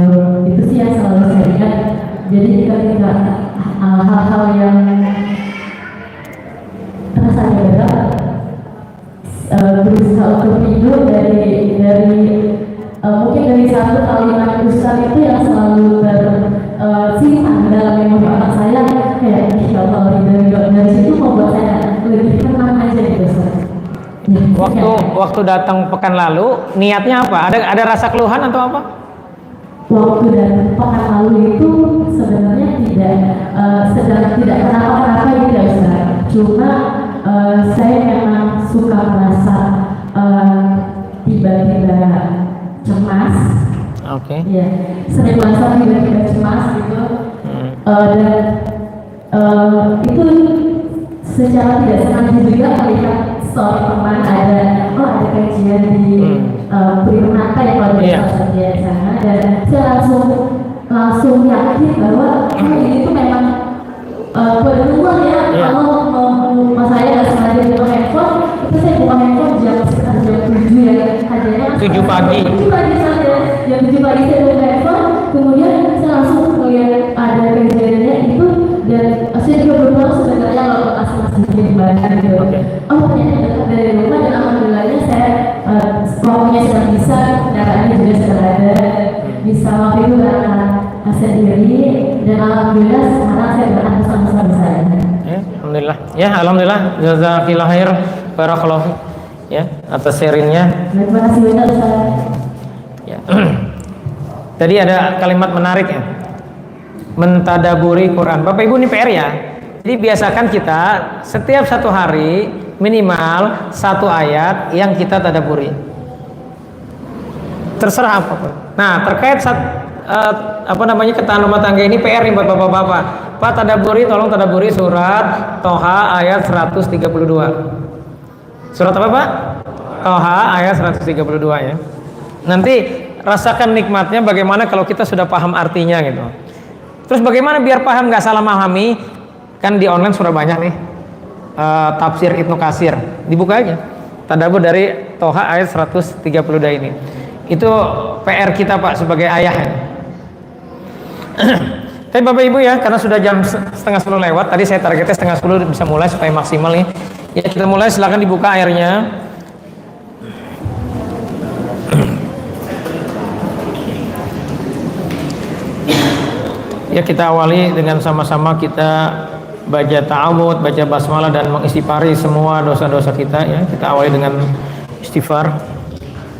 D: itu sih yang selalu saya ingat. Jadi ketika hal-hal yang rasanya berat, berusaha untuk hidup dari mungkin dari satu kalimat Ustaz itu yang selalu tersimpan dalam memori otak saya, kayak insya Allah dari situ membuat saya lebih tenang aja gitu Ustaz. Ya,
A: Waktu datang pekan lalu, niatnya apa? Ada rasa keluhan atau apa?
D: Waktu datang pekan lalu itu sebenarnya sedang tidak kenapa-kenapa gitu ya Ustaz. Cuma saya memang suka merasa tiba-tiba cemas.
A: Oke.
D: Ya, sering merasa tiba-tiba cemas gitu. Dan itu secara tidak sengaja juga melihat story teman ada kajian di Primata ya kalau di sana, dan saya langsung yakin bahwa ini tuh memang berulang ya. Kalau mas saya nggak sengaja buka handphone, itu saya buka handphone sekitar jam 7 ya, kajiannya
A: 7 pagi.
D: 7 pagi saja, jam 7 pagi saya buka handphone, kemudian saya langsung melihat ada kejadiannya itu, dan saya juga belum tahu sebenarnya kalau asal-asalnya di mana gitu. Oh ternyata dekat dari rumah, dan alhamdulillahnya saya waktunya sudah bisa, kendaraannya juga sudah ada, bisa waktu itu berangkat sendiri, dan alhamdulillah sekarang saya berangkat bersama saya.
A: Alhamdulillah. Ya, alhamdulillah. Jazakillah khair. Barakallahu ya atas sharingnya.
D: Terima kasih banyak Ustaz.
A: Ya. Tadi ada kalimat menarik ya. Mentadaburi Quran. Bapak Ibu ini PR ya. Jadi biasakan kita setiap satu hari minimal satu ayat yang kita tadaburi. Terserah apapun. Nah, terkait ketahanan rumah tangga ini PR nih buat bapak-bapak. Pak tadaburi, tolong tadaburi surat Toha ayat 132. Surat apa Pak? Toha ayat 132 ya. Nanti rasakan nikmatnya bagaimana kalau kita sudah paham artinya gitu. Terus bagaimana biar paham nggak salah memahami? Kan di online sudah banyak nih tafsir Ibnu Katsir. Dibuka aja. Tadabur dari Toha ayat 132 ini. Itu PR kita Pak sebagai ayah ya. Tapi Bapak Ibu ya, karena sudah jam setengah 10 lewat, tadi saya targetnya setengah 10 bisa mulai supaya maksimal nih. Ya kita mulai, silakan dibuka airnya. Ya kita awali dengan sama-sama kita baca ta'awud, baca basmalah dan mengistighfari semua dosa-dosa kita ya. Kita awali dengan istighfar.